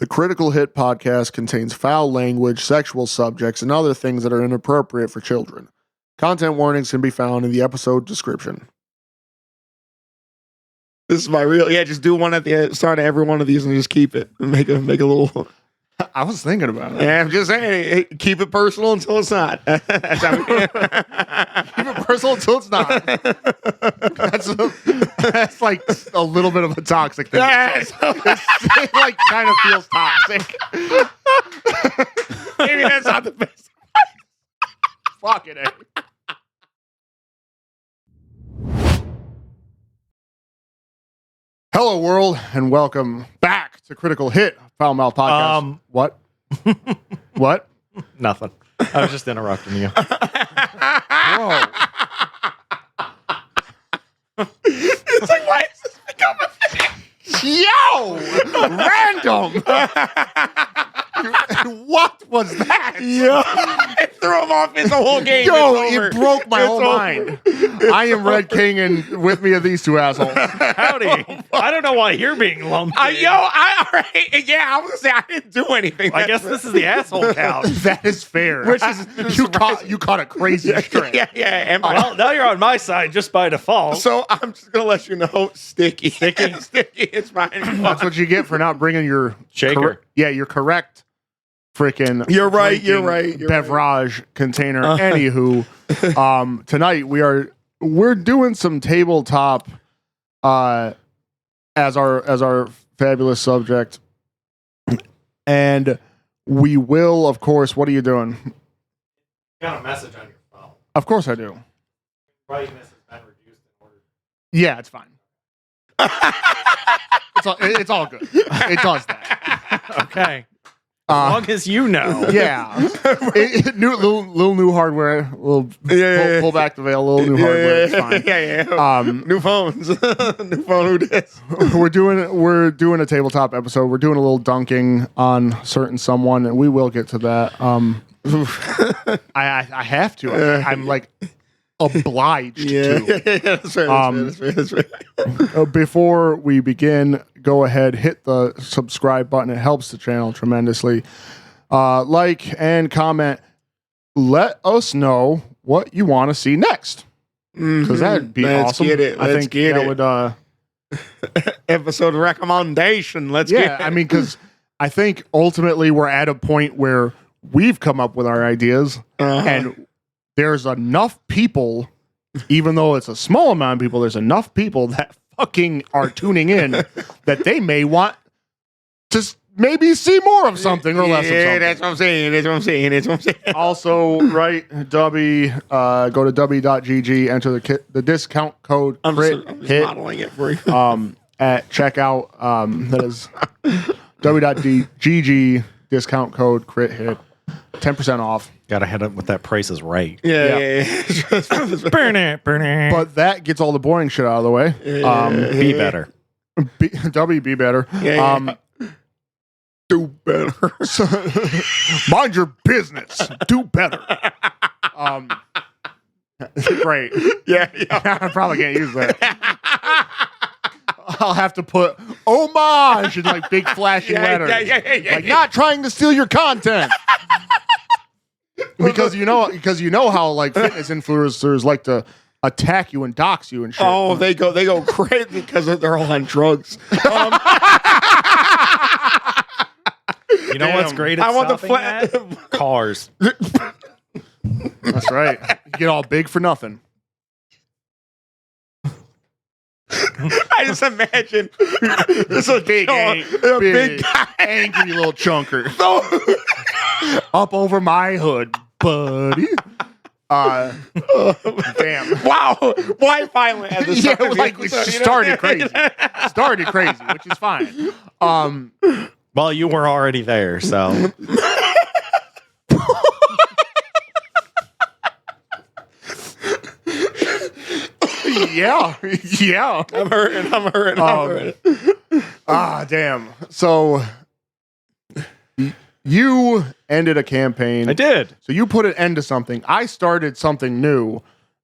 The Critical Hit podcast contains foul language, sexual subjects, and other things that are inappropriate for children. Content warnings can be found in the episode description. This is my real. Yeah, just do one at the start of every one of these and just keep it. Make a little. I was thinking about it. Yeah, I'm just saying, hey, keep it personal until it's not. Keep it personal until it's not. That's like a little bit of a toxic thing. It like kind of feels toxic. Maybe that's not the best. Fuck it. Hello, world, and welcome back to Critical Hit Foul Mouth Podcast. What? What? Nothing. I was just interrupting you. Whoa. It's like, why is this become a thing? Yo! Random! What was that? Yo, it threw him off his whole game. Yo, it broke my whole mind. I am Red King, and with me are these two assholes. Howdy. I don't know why you're being lumped in. All right. Yeah, I was gonna say I didn't do anything. I guess this is the asshole count. That is fair. Which is you caught a crazy string. Yeah. And Well, now you're on my side just by default. so I'm just gonna let you know, sticky. It's fine. That's what you get for not bringing your Shaker. your correct freaking. You're right. Beverage container. Anywho, tonight we're doing some tabletop as our fabulous subject, and we will, of course. What are you doing? You got a message on your phone. Of course I do. Brightness has been reduced in order. Yeah, it's fine. It's all good. It does that. Okay. As long as you know. Yeah. Little new hardware. Pull back the veil. Little new hardware. It's fine. Yeah. New phones. New phone. Who dis? We're doing a tabletop episode. We're doing a little dunking on certain someone, and we will get to that. I have to. I'm like obliged to. Yeah, that's right. Before we begin, go ahead, hit the subscribe button. It helps the channel tremendously. Like and comment. Let us know what you want to see next, because that'd be awesome. Get it. I think that would. Episode recommendation. Let's get it. I mean, because I think ultimately we're at a point where we've come up with our ideas, and there's enough people, even though it's a small amount of people, there's enough people that fucking are tuning in that they may want to maybe see more of something or less of something. That's what I'm saying. Also, right, W, go to w.gg, enter the discount code I'm crit just hit modeling it for you. at checkout. That is w.gg, discount code crit hit, 10% off. Gotta head up with that Price is Right. Yeah. Burn it. But that gets all the boring shit out of the way. Be better. Be better. Yeah. Do better. Mind your business. Do better. Great. Yeah. I probably can't use that. I'll have to put homage in like big flashing letters. Yeah. Like not trying to steal your content. Because you know how like fitness influencers like to attack you and dox you and shit. Oh, they go crazy because they're all on drugs. You know what's great at I want the stopping that? Cars. That's right. You get all big for nothing. I just imagine this is a big guy. Angry little chunker. So, Up over my hood, buddy. Damn. wow. Why violent at this Yeah, time of like the we episode, started crazy. Started crazy, which is fine. Well, you were already there, so. Yeah. I'm hurting. Damn. So you ended a campaign. I did. So you put an end to something. I started something new.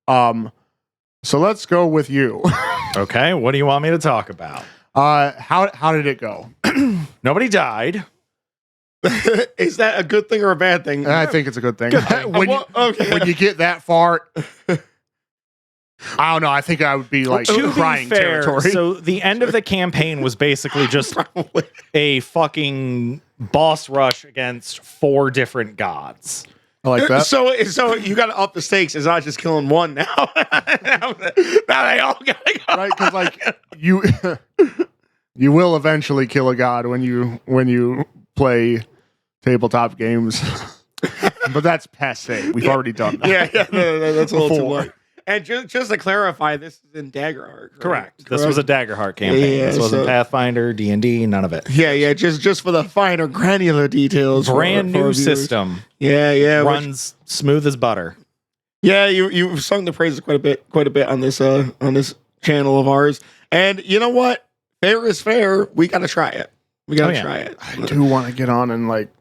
So let's go with you. Okay, what do you want me to talk about? How did it go? Nobody died. Is that a good thing or a bad thing? I think it's a good thing. thing. when, you, Okay. when you get that far, I don't know. I think I would be like To crying be fair, territory. so the end of the campaign was basically just Probably. a fucking boss rush against 4 different gods. I like that. So you got to up the stakes. It's not just killing one now. now they all got to go. Right? Because like you will eventually kill a god when you play tabletop games. But that's passe. We've already done that. Yeah, no, that's a little too Before. late. And just to clarify, this is in Daggerheart. Correct. This was a Daggerheart campaign. Yeah, This wasn't so- Pathfinder, D&D, none of it. Yeah, just for the finer granular details. Brand for new viewers. system. Yeah, Runs smooth as butter. Yeah, you've sung the praises quite a bit on this channel of ours. And you know what? Fair is fair. We gotta try it. We gotta try it. I do want to get on and like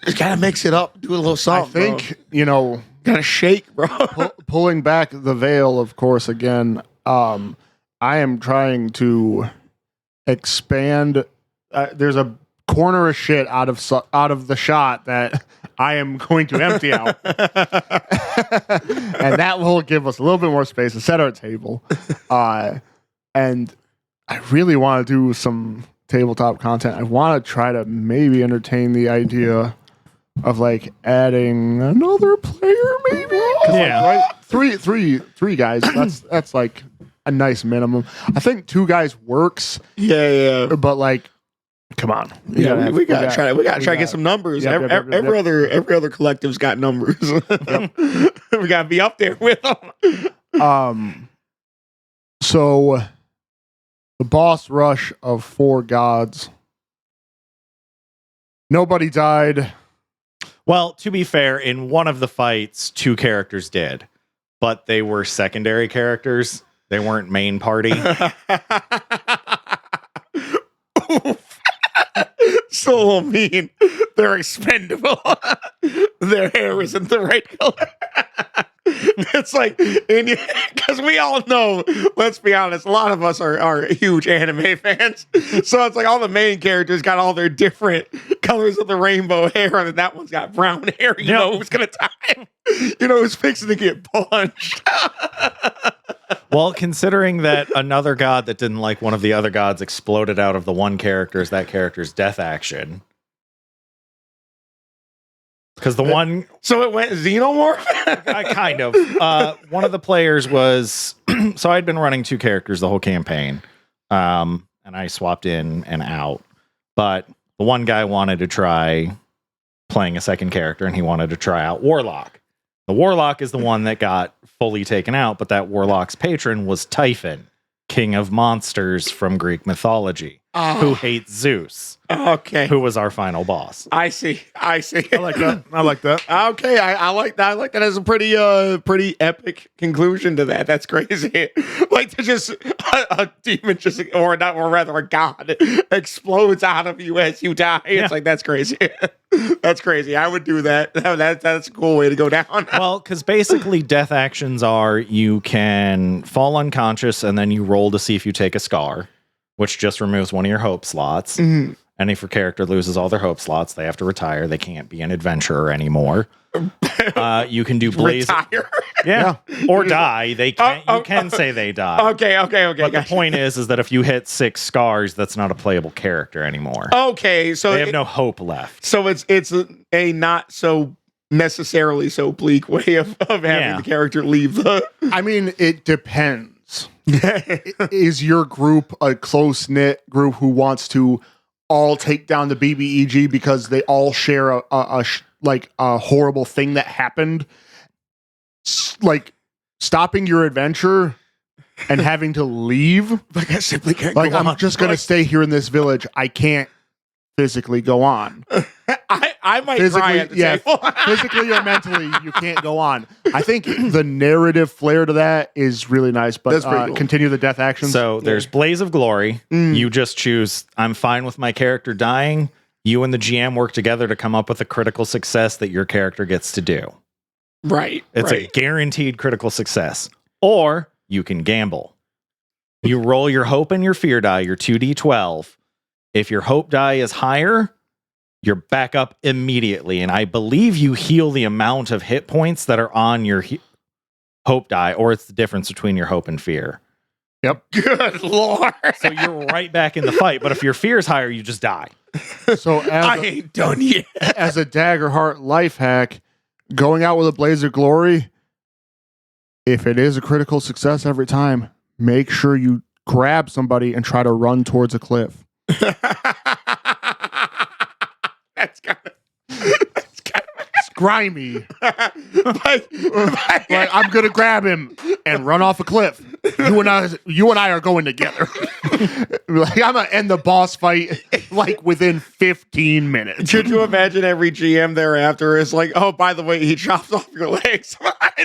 Just gotta mix it up. Do a little I something. think, you know, gotta shake, bro. pulling back the veil, of course, again, I am trying to expand. There's a corner of shit out of the shot that I am going to empty out. And that will give us a little bit more space to set our table. And I really want to do some tabletop content. I want to try to maybe entertain the idea of like adding another player, maybe. Yeah. Right? Three guys. That's like a nice minimum. I think 2 guys works, Yeah. but like, come on. We gotta try. We gotta try to get some numbers. Yep, Every other collective's got numbers. We gotta be up there with them. So the boss rush of 4 gods. Nobody died. Well, to be fair, in one of the fights, 2 characters did, but they were secondary characters. They weren't main party. So mean. They're expendable. Their hair isn't the right color. It's like, because we all know, let's be honest, a lot of us are huge anime fans. So it's like all the main characters got all their different colors of the rainbow hair, and then that one's got brown hair. You know who's going to die. You know who's fixing to get punched. Well, considering that another god that didn't like one of the other gods exploded out of the one character's death action. Because the one... So it went xenomorph? I kind of. One of the players was... So I'd been running 2 characters the whole campaign. And I swapped in and out. But the one guy wanted to try playing a second character, and he wanted to try out Warlock. The Warlock is the one that got fully taken out, but that Warlock's patron was Typhon, king of monsters from Greek mythology, who hates Zeus, Okay. who was our final boss. I see. I like that. Okay, I like that. I like that as a pretty epic conclusion to that. That's crazy. Like to just a demon or rather a god explodes out of you as you die. It's like that's crazy. That's crazy. I would do that. That's a cool way to go down. Well, because basically death actions are you can fall unconscious and then you roll to see if you take a scar, which just removes one of your hope slots. Mm-hmm. And if your character loses all their hope slots, they have to retire. They can't be an adventurer anymore. You can do blaze, Retire. yeah, or die. They can. You can say they die. Okay. But the Gotcha. point is that if you hit 6 scars, that's not a playable character anymore. Okay, so They have no hope left. So it's a not so necessarily so bleak way of having the character leave the. I mean, it depends. Is your group a close-knit group who wants to all take down the BBEG because they all share a horrible thing that happened? Like stopping your adventure and having to leave? Like I simply can't. Like, go I'm on. just going to stay here in this village. I can't physically go on. I might cry at the table. Physically or mentally, you can't go on. I think the narrative flair to that is really nice, but That's pretty cool. Continue the death actions. So there's Blaze of Glory. You just choose, I'm fine with my character dying. You and the GM work together to come up with a critical success that your character gets to do. Right. It's a right. guaranteed critical success. Or you can gamble. You roll your hope and your fear die, your 2d12. If your hope die is higher, you're back up immediately. And I believe you heal the amount of hit points that are on your hope die, or it's the difference between your hope and fear. Yep. Good Lord. So you're right back in the fight. But if your fear is higher, you just die. So I ain't done yet. as a Daggerheart life hack, going out with a blaze of glory, if it is a critical success every time, make sure you grab somebody and try to run towards a cliff. That's kind of It's grimy. like, Like, I'm gonna grab him and run off a cliff. You and I are going together. Like, I'm gonna end the boss fight like within 15 minutes. could you imagine every GM thereafter is like, oh, by the way, he chops off your legs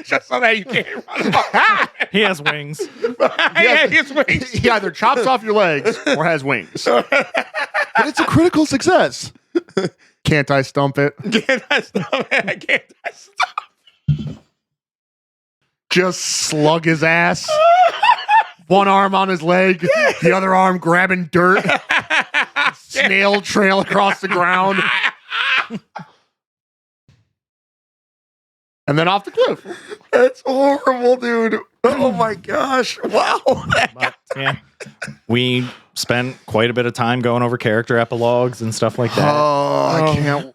just so that you can't run off. He has wings. Yeah, his wings. He either chops off your legs or has wings. But it's a critical success. Can't I stump it? Can't I stop it? Can't I stop? Just slug his ass. One arm on his leg, the other arm grabbing dirt. Snail trail across the ground. And then off the cliff. That's horrible, dude. Oh my gosh. Wow. But, yeah, we spent quite a bit of time going over character epilogues and stuff like that.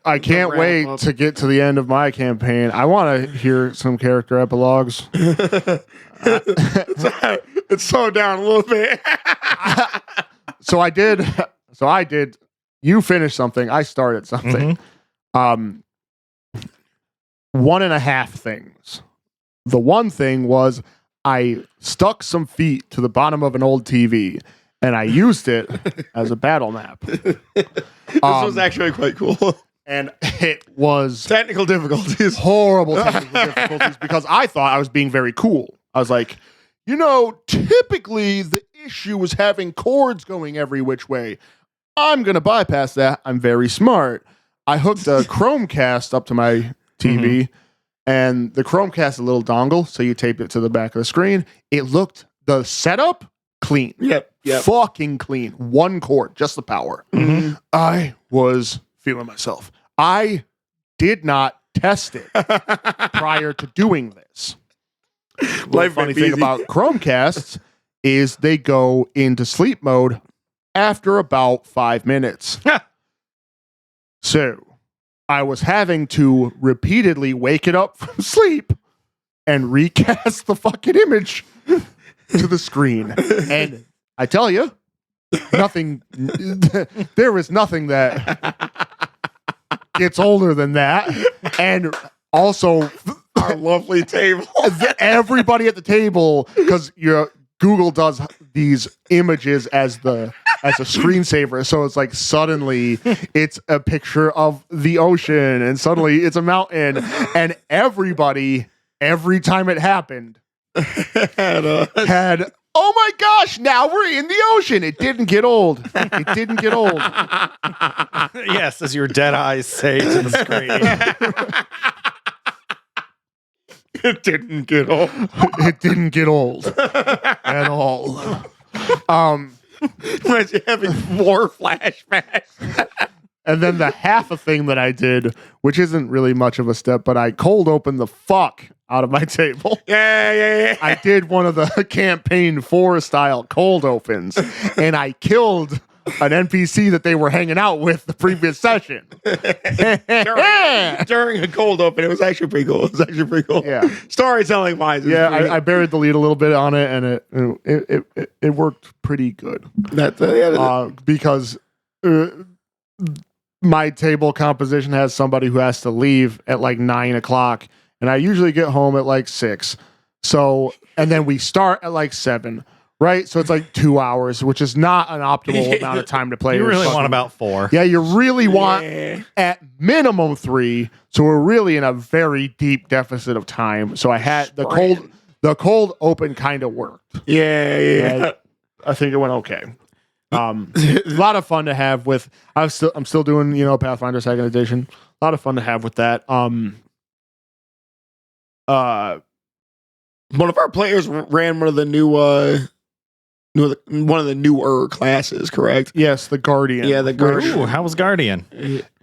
I can't wrap wait up. to get to the end of my campaign. I want to hear some character epilogues. It's slowed down a little bit. So I did. You finished something. I started something. 1.5 things. The one thing was I stuck some feet to the bottom of an old TV and I used it as a battle map. This was actually quite cool. And it was Technical difficulties. horrible technical difficulties because I thought I was being very cool. I was like, typically the issue was having cords going every which way. I'm going to bypass that. I'm very smart. I hooked a Chromecast up to my TV, and the Chromecast is a little dongle, so you tape it to the back of the screen. The setup, clean. Yep. Fucking clean. One cord, just the power. I was feeling myself. I did not test it prior to doing this. The funny thing about Chromecasts is they go into sleep mode after about 5 minutes. So I was having to repeatedly wake it up from sleep and recast the fucking image to the screen. And I tell you, there is nothing that gets older than that. And also, Our lovely table. everybody at the table, because Google does these images as a screensaver, so it's like suddenly it's a picture of the ocean and suddenly it's a mountain, and everybody, every time it happened, had, oh my gosh, now we're in the ocean. It didn't get old. It didn't get old. Yes, as your dead eyes say to the screen. It didn't get old. It didn't get old at all. Imagine having more flashbacks. And then the half a thing that I did, which isn't really much of a step, but I cold opened the fuck out of my table. Yeah. I did one of the campaign 4 style cold opens, and I killed an NPC that they were hanging out with the previous session. During a cold open, it was actually pretty cool. Yeah. Storytelling wise. Yeah, I buried the lead a little bit on it, and it worked pretty good. Because my table composition has somebody who has to leave at like 9 o'clock, and I usually get home at like 6. So, and then we start at like 7. Right, so it's like 2 hours, which is not an optimal amount of time to play. You really want about 4. Yeah, you really want at minimum 3. So we're really in a very deep deficit of time. So I had the cold open kind of worked. Yeah. I think it went okay. A lot of fun to have with. I'm still doing Pathfinder 2nd Edition. A lot of fun to have with that. One of our players ran one of the newer classes, correct? Yes, the Guardian. Yeah, the Guardian. Ooh, how was Guardian?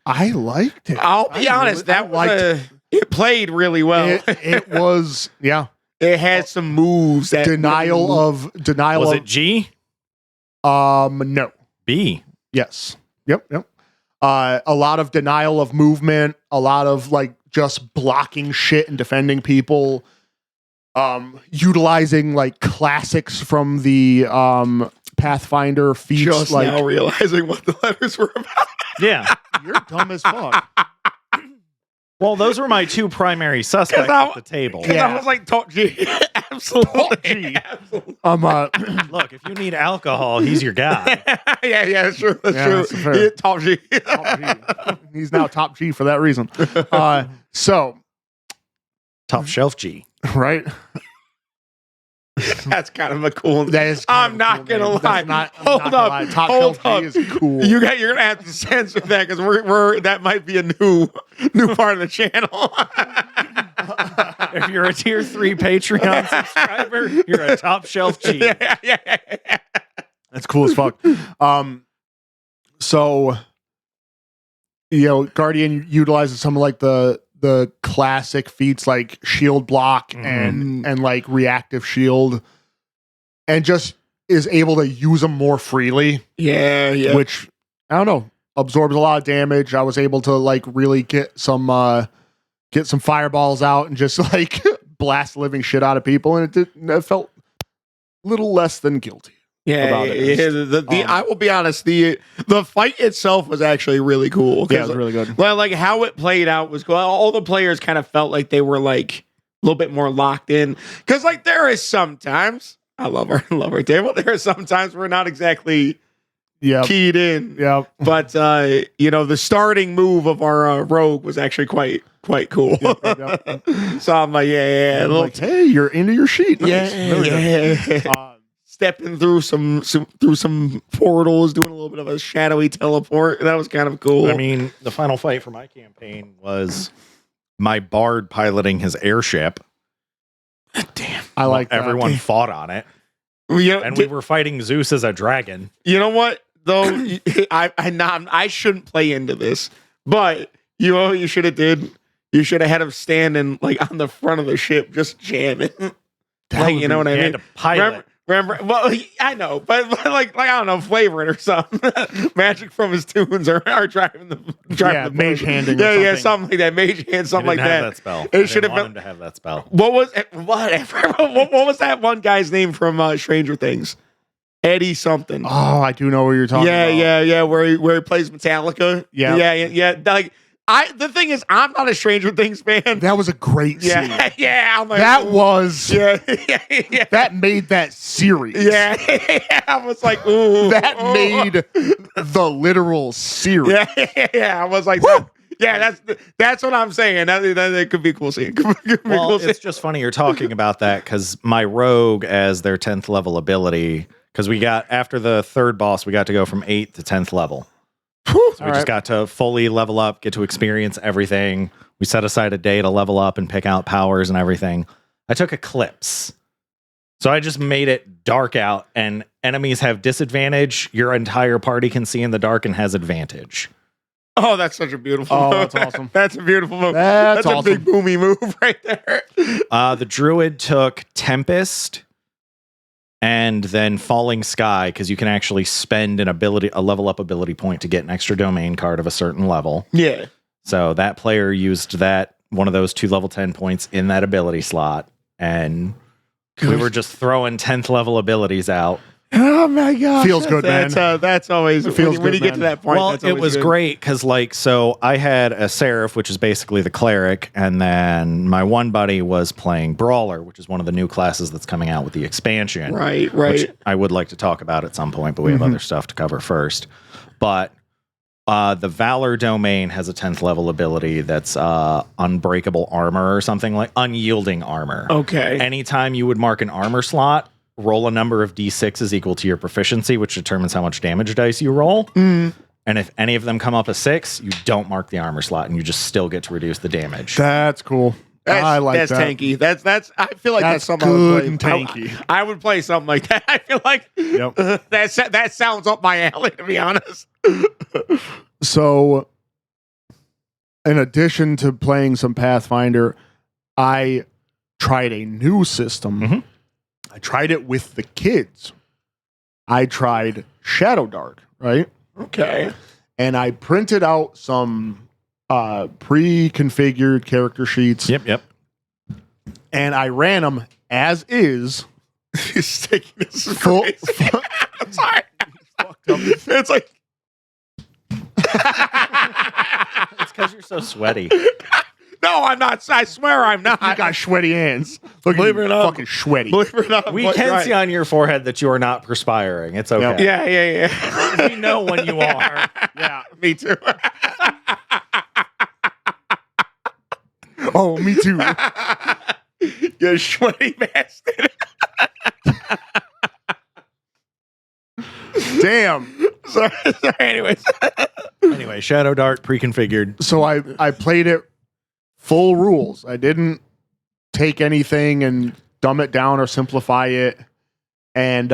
I liked it. I'll be honest, it played really well. It was, yeah. It had some moves that Denial of. Was it G? No. B. Yes. Yep. A lot of denial of movement, a lot of like just blocking shit and defending people. Utilizing like classics from the Pathfinder feats. Just like now realizing what the letters were about. Yeah. You're dumb as fuck. Well, those were my two primary suspects at the table. Yeah. I was like, Talk G. Absolutely. Absolutely. Look, if you need alcohol, he's your guy. yeah, that's true. That's true. Fair. Top G. Top G. He's now top G for that reason. So Top shelf G. Right. That's kind of a cool. That is. I'm not gonna lie. Hold up. Top Hold shelf up. G is cool. You're gonna have to censor that because we're that might be a new part of the channel. If you're a tier 3 Patreon subscriber, you're a top shelf G. Yeah. That's cool as fuck. So, Guardian utilizes some of like the classic feats like shield block and like reactive shield, and just is able to use them more freely. Yeah. Which I don't know, absorbs a lot of damage. I was able to like really get some fireballs out and just like blast living shit out of people, and it felt a little less than guilty. Yeah. I will be honest. The fight itself was actually really cool. Yeah, it was really good. Well, like how it played out was cool. All the players kind of felt like they were like a little bit more locked in, because like there is sometimes I love our table. There are sometimes we're not exactly keyed in. Yeah, but the starting move of our rogue was actually quite cool. Yep. So I'm like, yeah. Like, hey, you're into your sheet. Nice. Yeah. Stepping through some portals, doing a little bit of a shadowy teleport. That was kind of cool. I mean, the final fight for my campaign was my bard piloting his airship. Damn. I like that. Everyone fought on it. And we were fighting Zeus as a dragon. You know what, though? I shouldn't play into this, but you know what you should have did? You should have had him standing like on the front of the ship, just jamming. Like, you know what I mean? To pilot. Remember, well, I know, but like I don't know, flavor it or something. Magic from his tunes or driving the mage handing. Yeah, something like that. Mage hand, something like that. That spell. It should have been him to have that spell. What was whatever? What was that one guy's name from Stranger Things? Eddie something. Oh, I do know what you're talking about. Yeah. Where he plays Metallica. Yeah. Like. The thing is, I'm not a Stranger Things fan. That was a great scene. Yeah. I'm like, that was. Yeah. That made that series. Yeah. I was like, ooh. That made the literal series. Yeah. I was like, that's what I'm saying. That could be a cool scene. It's just funny you're talking about that, because my rogue, as their 10th level ability, because we got, after the third boss, we got to go from 8th to 10th level. So we just got to fully level up, get to experience everything. We set aside a day to level up and pick out powers and everything. I took Eclipse. So I just made it dark out, and enemies have disadvantage. Your entire party can see in the dark and has advantage. Oh, that's such a beautiful move. That's awesome. That's a beautiful move. That's awesome. A big boomy move right there. The Druid took Tempest and then Falling Sky, because you can actually spend a level up ability point to get an extra domain card of a certain level. Yeah. So that player used one of those 2 level 10 points in that ability slot, and we were just throwing 10th level abilities out. Oh my god, feels good, man. That's always when you get to that point. Well, it was great because, so I had a Seraph, which is basically the cleric, and then my one buddy was playing Brawler, which is one of the new classes that's coming out with the expansion. Right. Which I would like to talk about at some point, but we have other stuff to cover first. But the Valor domain has a 10th level ability that's Unbreakable Armor or something, like Unyielding Armor. Okay. Anytime you would mark an armor slot, roll a number of d6s equal to your proficiency, which determines how much damage dice you roll. And if any of them come up a 6, you don't mark the armor slot, and you just still get to reduce the damage. That's cool. I like that's that. Tanky. That's. I feel like that's something good I would and play. tanky. I would play something like that. I feel like that sounds up my alley, to be honest. So in addition to playing some Pathfinder, I tried a new system. Mhm. I tried it with the kids. I tried Shadow Dark, right? Okay. And I printed out some pre-configured character sheets. Yep. And I ran them as is. He's taking this Full- crazy. I'm sorry. It's like It's because you're so sweaty. no, I'm not. I swear I'm not. You got sweaty hands. Look Believe at it you, or not. fucking sweaty. Believe it or not, We but can right. see on your forehead that you are not perspiring. It's okay. Yeah. We know when you are. Yeah, me too. Oh, me too. You sweaty bastard. Damn. Sorry. Anyways. Anyway, Shadow Dart pre-configured. So I played it full rules. I didn't take anything and dumb it down or simplify it. And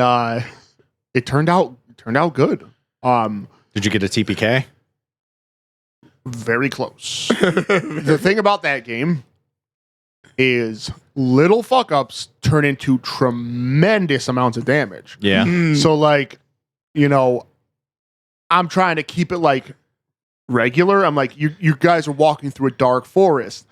it turned out good. Did you get a TPK? Very close. The thing about that game is little fuck ups turn into tremendous amounts of damage. Yeah. Mm. So like, I'm trying to keep it like regular. I'm like, you guys are walking through a dark forest.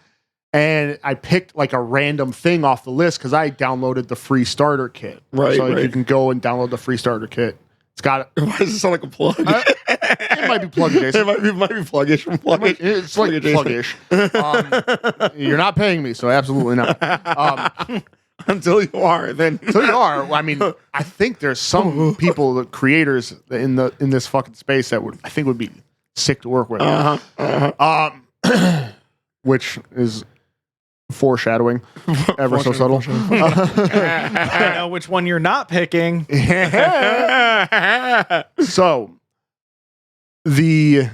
And I picked like a random thing off the list because I downloaded the free starter kit. Right, So like, right. you can go and download the free starter kit. It's got Why does it sound like a plug? it might be plugged, Jason. It might be pluggish from pluggish. It's like pluggish. You're not paying me, so absolutely not. Until you are, then So you are. I mean, I think there's some people, the creators in this fucking space that I think would be sick to work with. Which is foreshadowing, ever so subtle. I know which one you're not picking. So the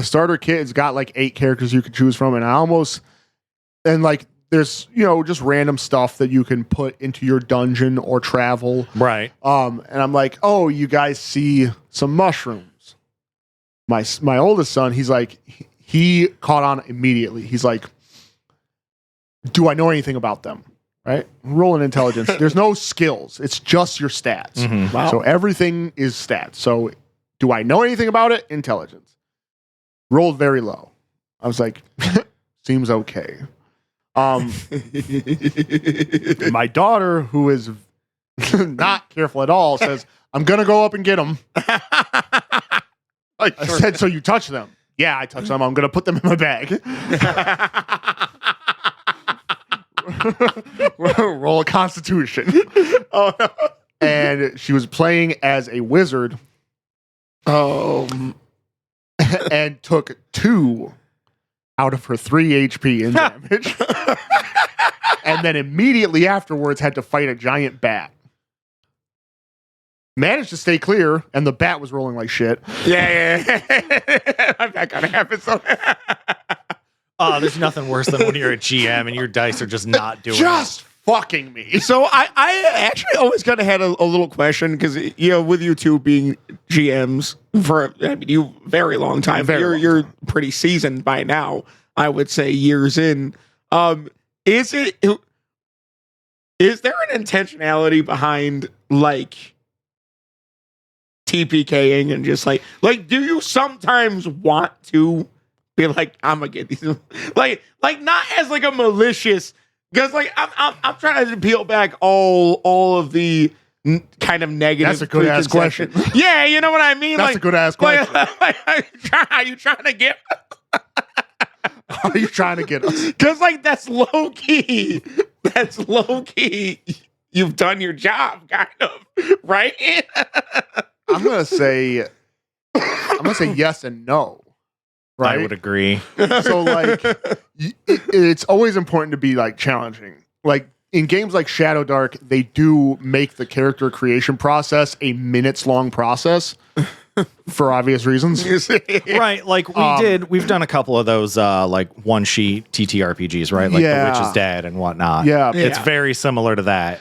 starter kit's got like 8 characters you can choose from, and like there's just random stuff that you can put into your dungeon or travel. Right. And I'm like, oh, you guys see some mushrooms. My oldest son, he's like, he caught on immediately. He's like, do I know anything about them? Right? Roll an intelligence. There's no skills. It's just your stats. Mhm. Wow. So everything is stats. So do I know anything about it? Intelligence. Rolled very low. I was like, seems okay. My daughter, who is not careful at all, says, I'm going to go up and get them. I said, so you touch them? Yeah, I touch them. I'm going to put them in my bag. Roll a constitution. Oh no. And she was playing as a wizard and took 2 out of her 3 HP in damage. And then immediately afterwards had to fight a giant bat. Managed to stay clear, and the bat was rolling like shit. Yeah. That kind of happens. Oh, there's nothing worse than when you're a GM and your dice are just not doing Just fucking me. So I actually always kind of had a little question because with you two being GMs for you very long time, you're pretty seasoned by now. I would say years in. Is there an intentionality behind like TPKing and just like do you sometimes want to be like, I'm gonna get these like not as like a malicious, because like I'm trying to peel back all of the kind of negative. That's a good ass question. Yeah, you know what I mean. That's a good ass question. Are you trying to get? Are you trying to get us? Because like that's low key. That's low key. You've done your job, kind of, right? I'm gonna say yes and no. Right? I would agree. So like it's always important to be like challenging. Like in games like Shadow Dark, they do make the character creation process a minutes long process for obvious reasons. Right, like we've done a couple of those like one sheet TTRPGs, right? Like The Witch is Dead and whatnot. Yeah. It's very similar to that.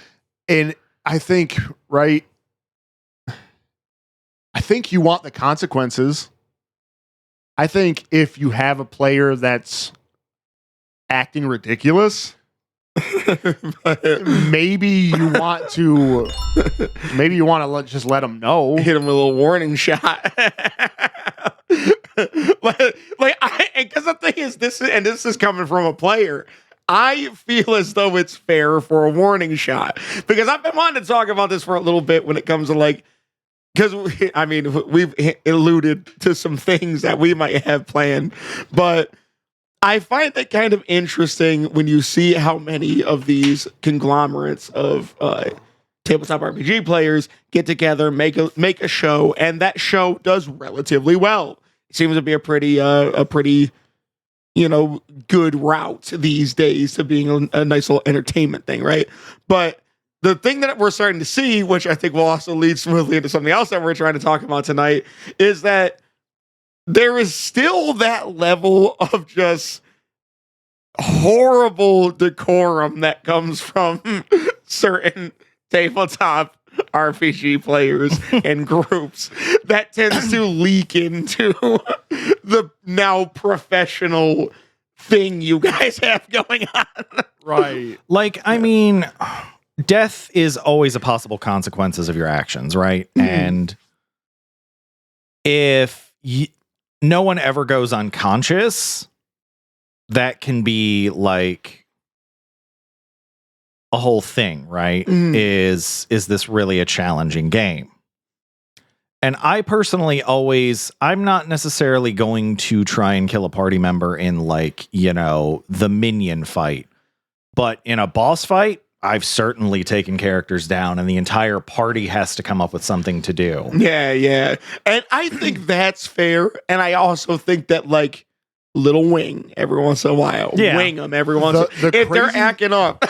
And I think, right, I think you want the consequences I think if you have a player that's acting ridiculous, maybe you want to just let them know. Hit him with a little warning shot. Because the thing is, this is coming from a player. I feel as though it's fair for a warning shot, because I've been wanting to talk about this for a little bit when it comes to like, because I mean, we've alluded to some things that we might have planned, but I find that kind of interesting when you see how many of these conglomerates of tabletop RPG players get together, make a show, and that show does relatively well. It seems to be a pretty good route these days to being a nice little entertainment thing, right? But the thing that we're starting to see, which I think will also lead smoothly into something else that we're trying to talk about tonight, is that there is still that level of just horrible decorum that comes from certain tabletop RPG players and groups that tends to leak into the now professional thing you guys have going on. Right. Like, I mean, death is always a possible consequences of your actions, right? Mm-hmm. And if no one ever goes unconscious, that can be like a whole thing, right? Mm. Is this really a challenging game? And I personally I'm not necessarily going to try and kill a party member in like, the minion fight. But in a boss fight, I've certainly taken characters down and the entire party has to come up with something to do. Yeah. And I think that's fair. And I also think that like little wing every once in a while. Yeah. Wing them every once in a while. If they're acting up.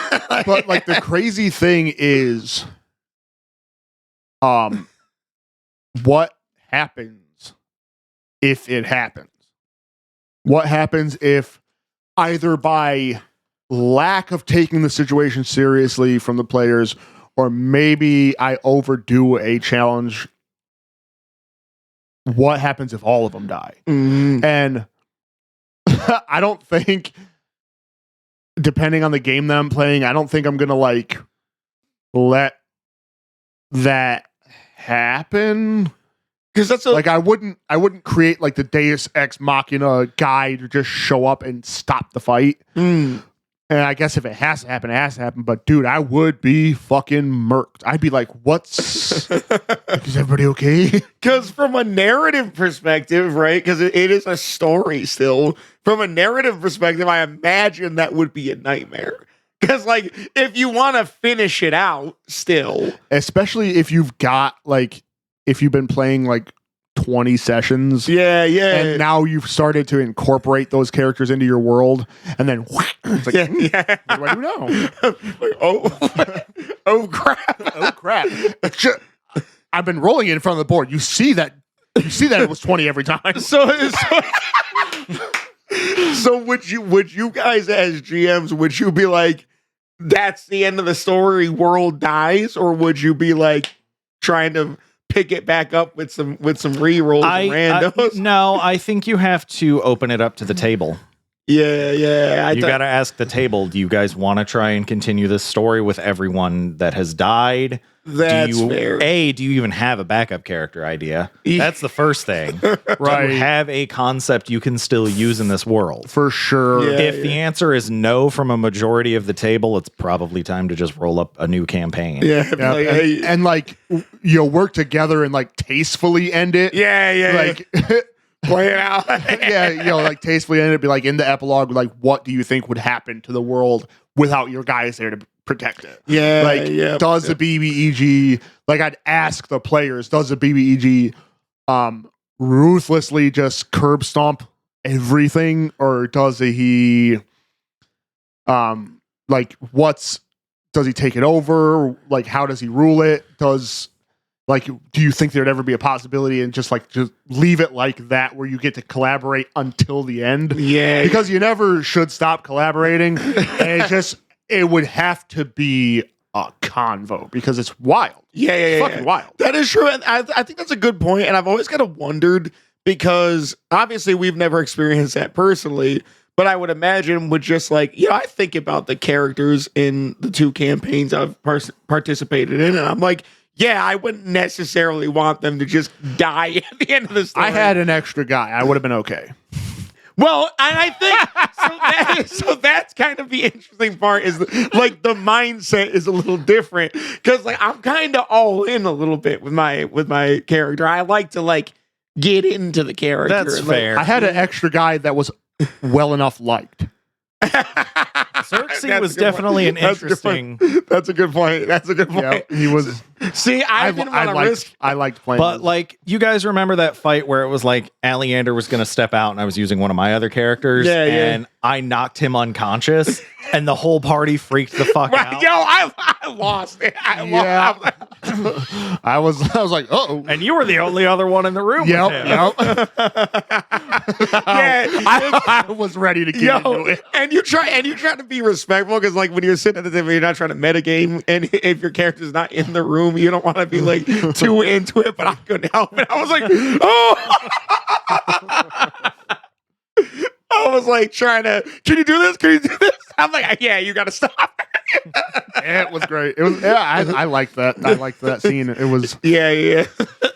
But like the crazy thing is, what happens if it happens? What happens if either by lack of taking the situation seriously from the players, or maybe I overdo a challenge? What happens if all of them die? Mm. And I don't think, depending on the game that I'm playing, I don't think I'm gonna like let that happen. Because that's Like I wouldn't create like the Deus Ex Machina guy to just show up and stop the fight. Mm. And I guess if it has to happen, it has to happen. But dude, I would be fucking murked. I'd be like, "What's? Is everybody okay?" Because from a narrative perspective, right? Because it is a story still. From a narrative perspective, I imagine that would be a nightmare. Because like, if you want to finish it out, still, Especially if you've got like, if you've been playing like 20 sessions. yeah. And now you've started to incorporate those characters into your world, and then it's like, yeah. what do I do now? Like, oh crap! Oh crap! I've been rolling it in front of the board. You see that it was 20 every time. So would you guys as GMs, would you be like, that's the end of the story, world dies, or would you be like trying to pick it back up with some re-rolls and randos? No, I think you have to open it up to the table. Yeah. You got to ask the table, do you guys want to try and continue this story with everyone that has died? That's fair. Do you even have a backup character idea? That's the first thing. Right. Do you have a concept you can still use in this world? For sure. Yeah. If the answer is no from a majority of the table, it's probably time to just roll up a new campaign. Yeah, Yeah, like, hey, and like work together and like tastefully end it. yeah. Like Play it out. yeah, like tastefully end it. Be like in the epilogue, like what do you think would happen to the world without your guys there to protect it? Yeah, Like does the BBEG, like I'd ask the players, does the BBEG ruthlessly just curb stomp everything, or does he like does he take it over? Like how does he rule it? Do you think there'd ever be a possibility and just leave it like that where you get to collaborate until the end? Yeah. Because you never should stop collaborating. And it would have to be a convo because it's wild. Yeah. It's fucking wild. That is true. And I think that's a good point. And I've always kind of wondered, because obviously we've never experienced that personally. But I would imagine with just like, I think about the characters in the 2 campaigns I've participated in, and I'm like, yeah, I wouldn't necessarily want them to just die at the end of the story. I had an extra guy. I would have been okay. Well, and I think so that's kind of the interesting part is like the mindset is a little different because like I'm kind of all in a little bit with my character. I like to like get into the character. That's fair. I had an extra guy that was well enough liked. Xerxes was definitely an interesting. That's a good point. That's a good point. Yeah, he was. See, I didn't want to risk. I liked playing, But like, you guys remember that fight where it was like Aleander was going to step out, and I was using one of my other characters, and I knocked him unconscious, and the whole party freaked the fuck out. Yo, I lost it. I was like, oh, and you were the only other one in the room. Yep. Yeah, I was ready to get into it. And you try to be respectful because like when you're sitting at the table, you're not trying to metagame, and if your character's not in the room, you don't want to be like too into it. But I couldn't help it. I was like, oh. I was like trying to. Can you do this? Can you do this? I'm like, yeah, you got to stop. Yeah, it was great. It was. Yeah, I liked that. I liked that scene. It was. Yeah.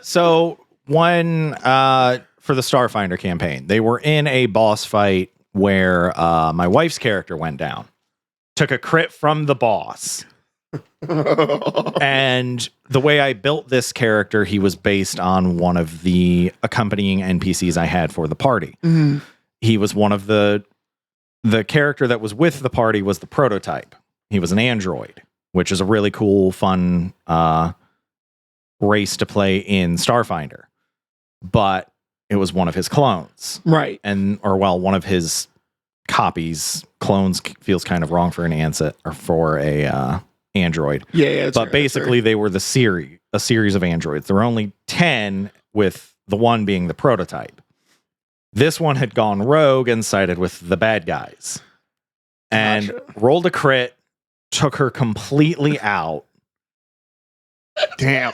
So one for the Starfinder campaign, they were in a boss fight where my wife's character went down, took a crit from the boss. And the way I built this character, he was based on one of the accompanying NPCs I had for the party. Mm-hmm. He was one of the character that was with the party was the prototype. He was an android, which is a really cool, fun race to play in Starfinder. But it was one of his clones. Right. One of his copies. Clones feels kind of wrong for an answer or for a android. Yeah. But basically they were a series of androids. There were only 10 with the one being the prototype. This one had gone rogue and sided with the bad guys and rolled a crit, took her completely out. Damn.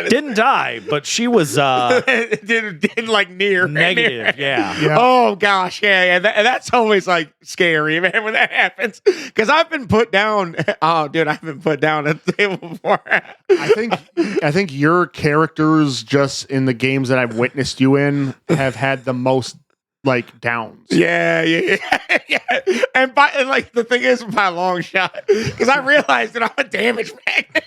Didn't die, but she was didn't like near negative. Yeah. Oh gosh, yeah. That's always like scary, man, when that happens. Because I've been put down. Oh, dude, I've been put down at the table before. I think your characters just in the games that I've witnessed you in have had the most like downs. Yeah. And like the thing is by a long shot, because I realized that I'm a damage magnet.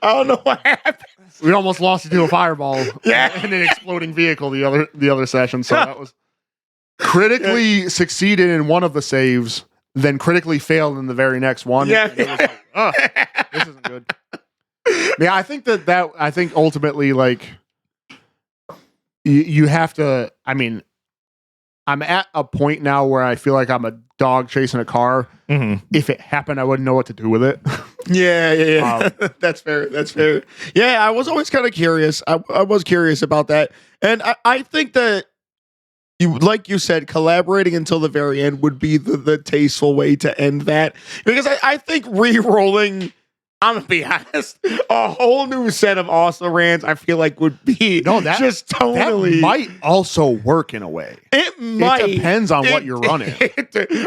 I don't know what happened. We almost lost you to a fireball Yeah. and an exploding vehicle the other session. So that was critically succeeded in one of the saves, then critically failed in the very next one. Yeah. And it was like, oh, this isn't good. Yeah, I think I think ultimately like you have to. I mean, I'm at a point now where I feel like I'm a dog chasing a car. Mm-hmm. If it happened, I wouldn't know what to do with it. Yeah. That's fair. Yeah, I was always kind of curious. I was curious about that. And I think that, like you said, collaborating until the very end would be the tasteful way to end that. Because I think re-rolling, I'm going to be honest, a whole new set of also rans I feel like would be just totally... That might also work in a way. It might. It depends on what you're running.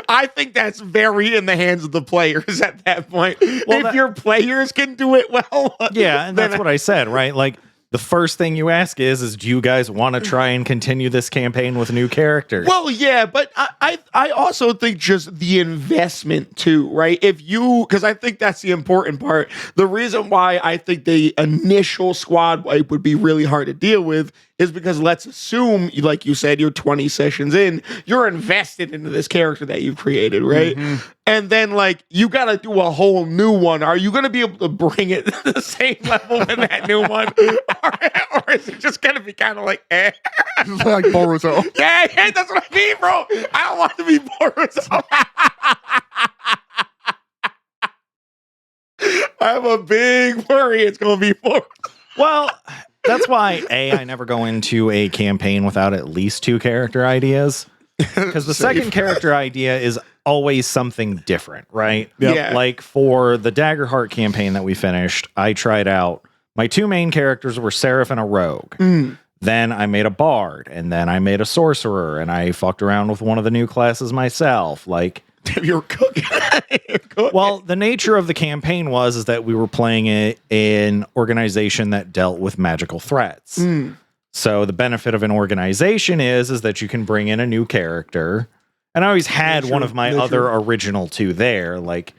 I think that's very in the hands of the players at that point. Well, if your players can do it well. Yeah, and that's what I said, right? Like, the first thing you ask is do you guys want to try and continue this campaign with new characters? Well, yeah, but I also think just the investment too, right? Because I think that's the important part. The reason why I think the initial squad wipe would be really hard to deal with is because let's assume, like you said, you're 20 sessions in, you're invested into this character that you've created, right? Mm-hmm. And then, like, you got to do a whole new one. Are you going to be able to bring it to the same level with that new one? Or is it just going to be kind of like, eh? Like Boruto. Yeah, that's what I mean, bro. I don't want to be Boruto. I have a big worry it's going to be Boruto. Well, that's why, I never go into a campaign without at least 2 character ideas. Because the second character idea is always something different, right? Yep. Yeah. Like for the Daggerheart campaign that we finished, I tried out, my 2 main characters were Seraph and a Rogue. Then I made a bard, and then I made a sorcerer, and I fucked around with one of the new classes myself. Like, You're cooking. You're cooking. well, the nature of the campaign is that we were playing an organization that dealt with magical threats. So the benefit of an organization is that you can bring in a new character. And I always had one of my other original two there, like,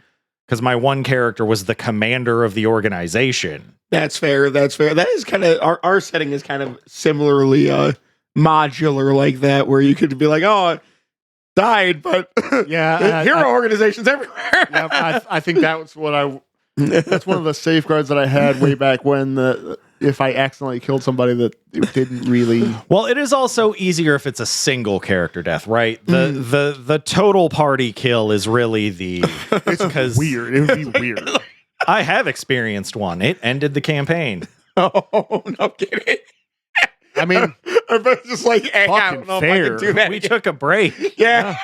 because my one character was the commander of the organization. That's fair. That's fair. That is kind of our setting is kind of similarly modular like that, where you could be like, oh, I died, but Yeah, hero organizations everywhere. yeah, I think that was that's one of the safeguards that I had way back when. If I accidentally killed somebody that it didn't really. Well, it is also easier if it's a single character death, right? The total party kill is really It's weird. It would be weird. I have experienced one. It ended the campaign. Oh, no kidding. I mean, Everybody's just like, hey, I don't know if I fair. can do that. We took a break. Yeah.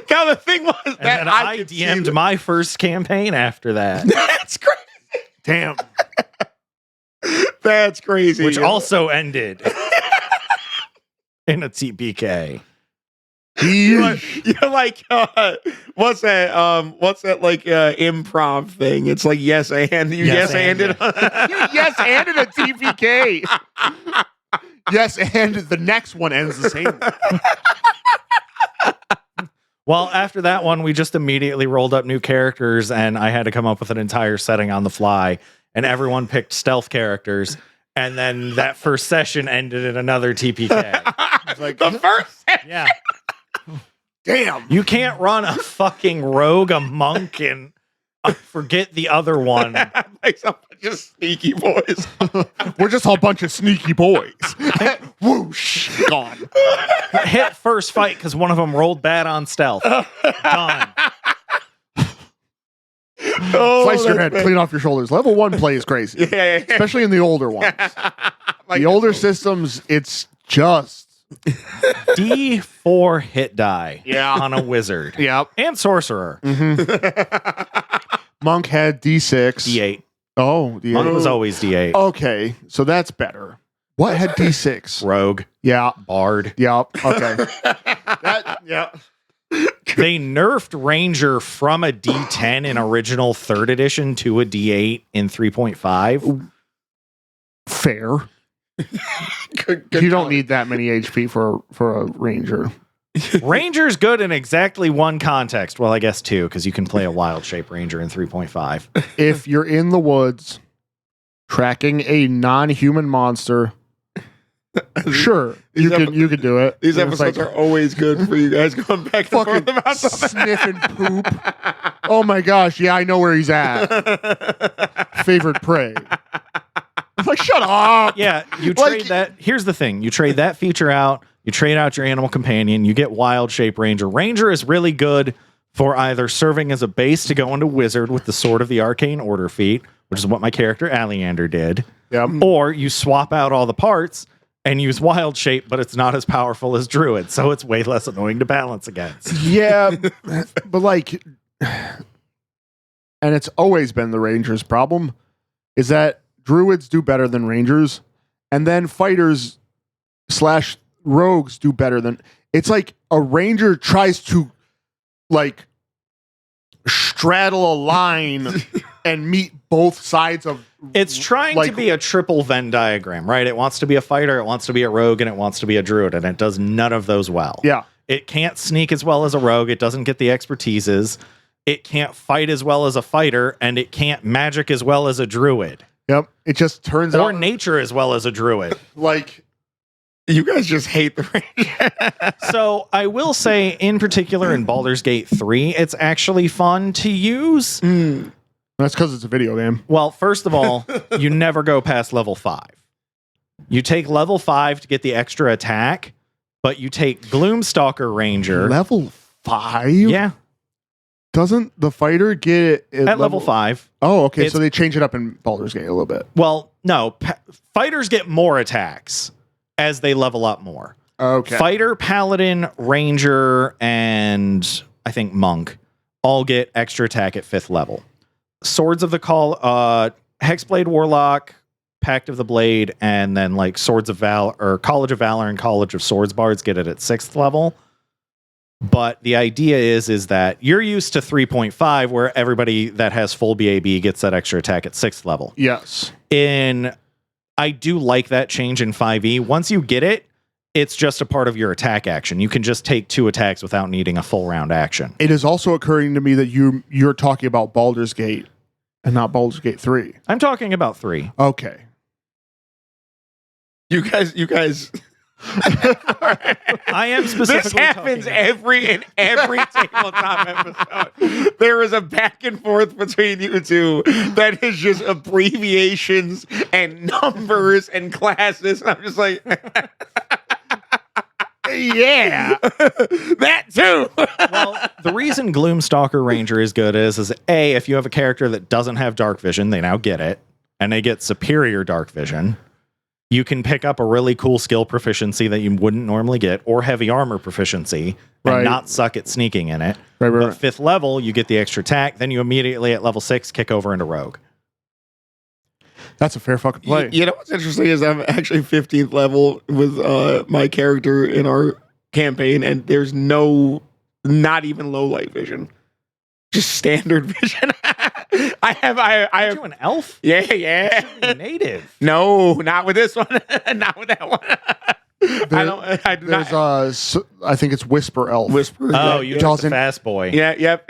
Now the thing was And that then I DM'd my first campaign after that, That's crazy. damn. That's crazy. which also ended in a TPK. You're like what's that like improv thing? It's like yes and you Yes, anded. Yes, and in a TPK. Yes, and the next one ends the same. Well, after that one, we just immediately rolled up new characters, and I had to come up with an entire setting on the fly, and everyone picked stealth characters, and then that first session ended in another TPK. Like the first. Yeah. Damn. You can't run a fucking rogue, a monk, and forget the other one. Like some just sneaky boys. We're just a bunch of sneaky boys. Whoosh. Gone. Hit first fight because one of them rolled bad on stealth. Done. Oh, Slice your that's head, bad. clean off your shoulders. Level 1 play is crazy. Yeah. Especially in the older ones. Like, The older systems, it's just. D4 hit die Yeah. on a wizard. Yep. And sorcerer. Monk had D6. D8. Oh, D8. Monk was always D8. Okay, so that's better. What had D6? Rogue. Yeah. Bard. Yep. Okay. Yeah. They nerfed Ranger from a D10 in original 3rd edition to a D8 in 3.5. Fair. good You don't call. need that many HP for a ranger. Ranger's good in exactly one context. Well, I guess two, because you can play a wild shape Ranger in 3.5. If you're in the woods tracking a non-human monster, sure, you can do it. These It's episodes like are always good for you guys going back and fucking forth about something. sniffing poop. Oh my gosh, yeah, I know where he's at. Favorite prey. I'm like, shut up. Yeah, you Like- trade that. Here's the thing. You trade that feature out. You trade out your animal companion. You get wild shape Ranger. Ranger is really good for either serving as a base to go into wizard with the Sword of the Arcane Order feat, which is what my character Aleander did, Yep. or you swap out all the parts and use wild shape, but it's not as powerful as druid, so it's way less annoying to balance against. Yeah, but like, and it's always been the Rangers' problem, is that druids do better than Rangers, and then fighters / rogues do better than. It's like a Ranger tries to like straddle a line and meet both sides of. It's trying like, to be a triple Venn diagram, right? It wants to be a fighter, it wants to be a rogue, and it wants to be a druid, and it does none of those well. Yeah. It can't sneak as well as a rogue. It doesn't get the expertises. It can't fight as well as a fighter, and it can't magic as well as a druid. Yep. It just turns Or out nature as well as a druid. like You guys just hate the Ranger. So I will say, in particular, in Baldur's Gate 3, it's actually fun to use. that's because it's a video game. Well, first of all, you never go past level 5. You take level 5 to get the extra attack, but you take Gloomstalker Ranger. Level 5. Yeah, Doesn't the fighter get it at level 5. Oh, okay. It's- So they change it up in Baldur's Gate a little bit. Well, no, fighters get more attacks as they level up more. Okay. Fighter, Paladin, Ranger, and I think Monk all get extra attack at 5th level. Swords of the Call, Hexblade Warlock, Pact of the Blade, and then like Swords of Valor or College of Valor and College of Swords bards get it at 6th level. But the idea is that you're used to 3.5, where everybody that has full BAB gets that extra attack at 6th level. Yes. I do like that change in 5e. Once you get it, it's just a part of your attack action. You can just take 2 attacks without needing a full round action. It is also occurring to me that you're talking about Baldur's Gate and not Baldur's Gate 3. I'm talking about 3. Okay. You guys. I am specifically. This happens in every tabletop episode. There is a back and forth between you two that is just abbreviations and numbers and classes. And I'm just like, yeah, that too. Well, the reason Gloomstalker Ranger is good is A, if you have a character that doesn't have dark vision, they now get it, and they get superior dark vision. You can pick up a really cool skill proficiency that you wouldn't normally get, or heavy armor proficiency, and not suck at sneaking in it. But 5th level, you get the extra attack. Then you immediately at level 6 kick over into rogue. That's a fair fucking play. You know what's interesting is I'm actually 15th level with my character in our campaign, and there's not even low light vision, just standard vision. I have you an elf? Yeah. Native. No, not with this one. Not with that one. I do not. I think it's Whisper Elf. Whisper. Oh, you chose the fast boy. Yeah, yep.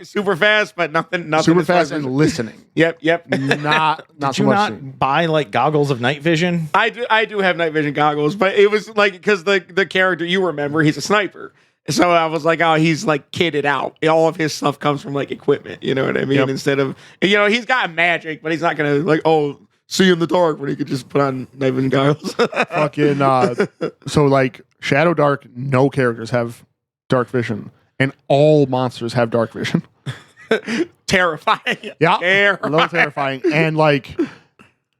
Super fast, but nothing. Super fast and listening. Yep. Not Did so you much. not buy like goggles of night vision? I do have night vision goggles, but it was like because the character you remember, he's a sniper. So I was like, oh, he's like kitted out. All of his stuff comes from like equipment. You know what I mean? Yep. Instead of, he's got magic, but he's not going to like, see in the dark when he could just put on night vision goggles. Fucking, so like Shadow Dark, no characters have dark vision, and all monsters have dark vision. Terrifying. Yeah. A little terrifying. And like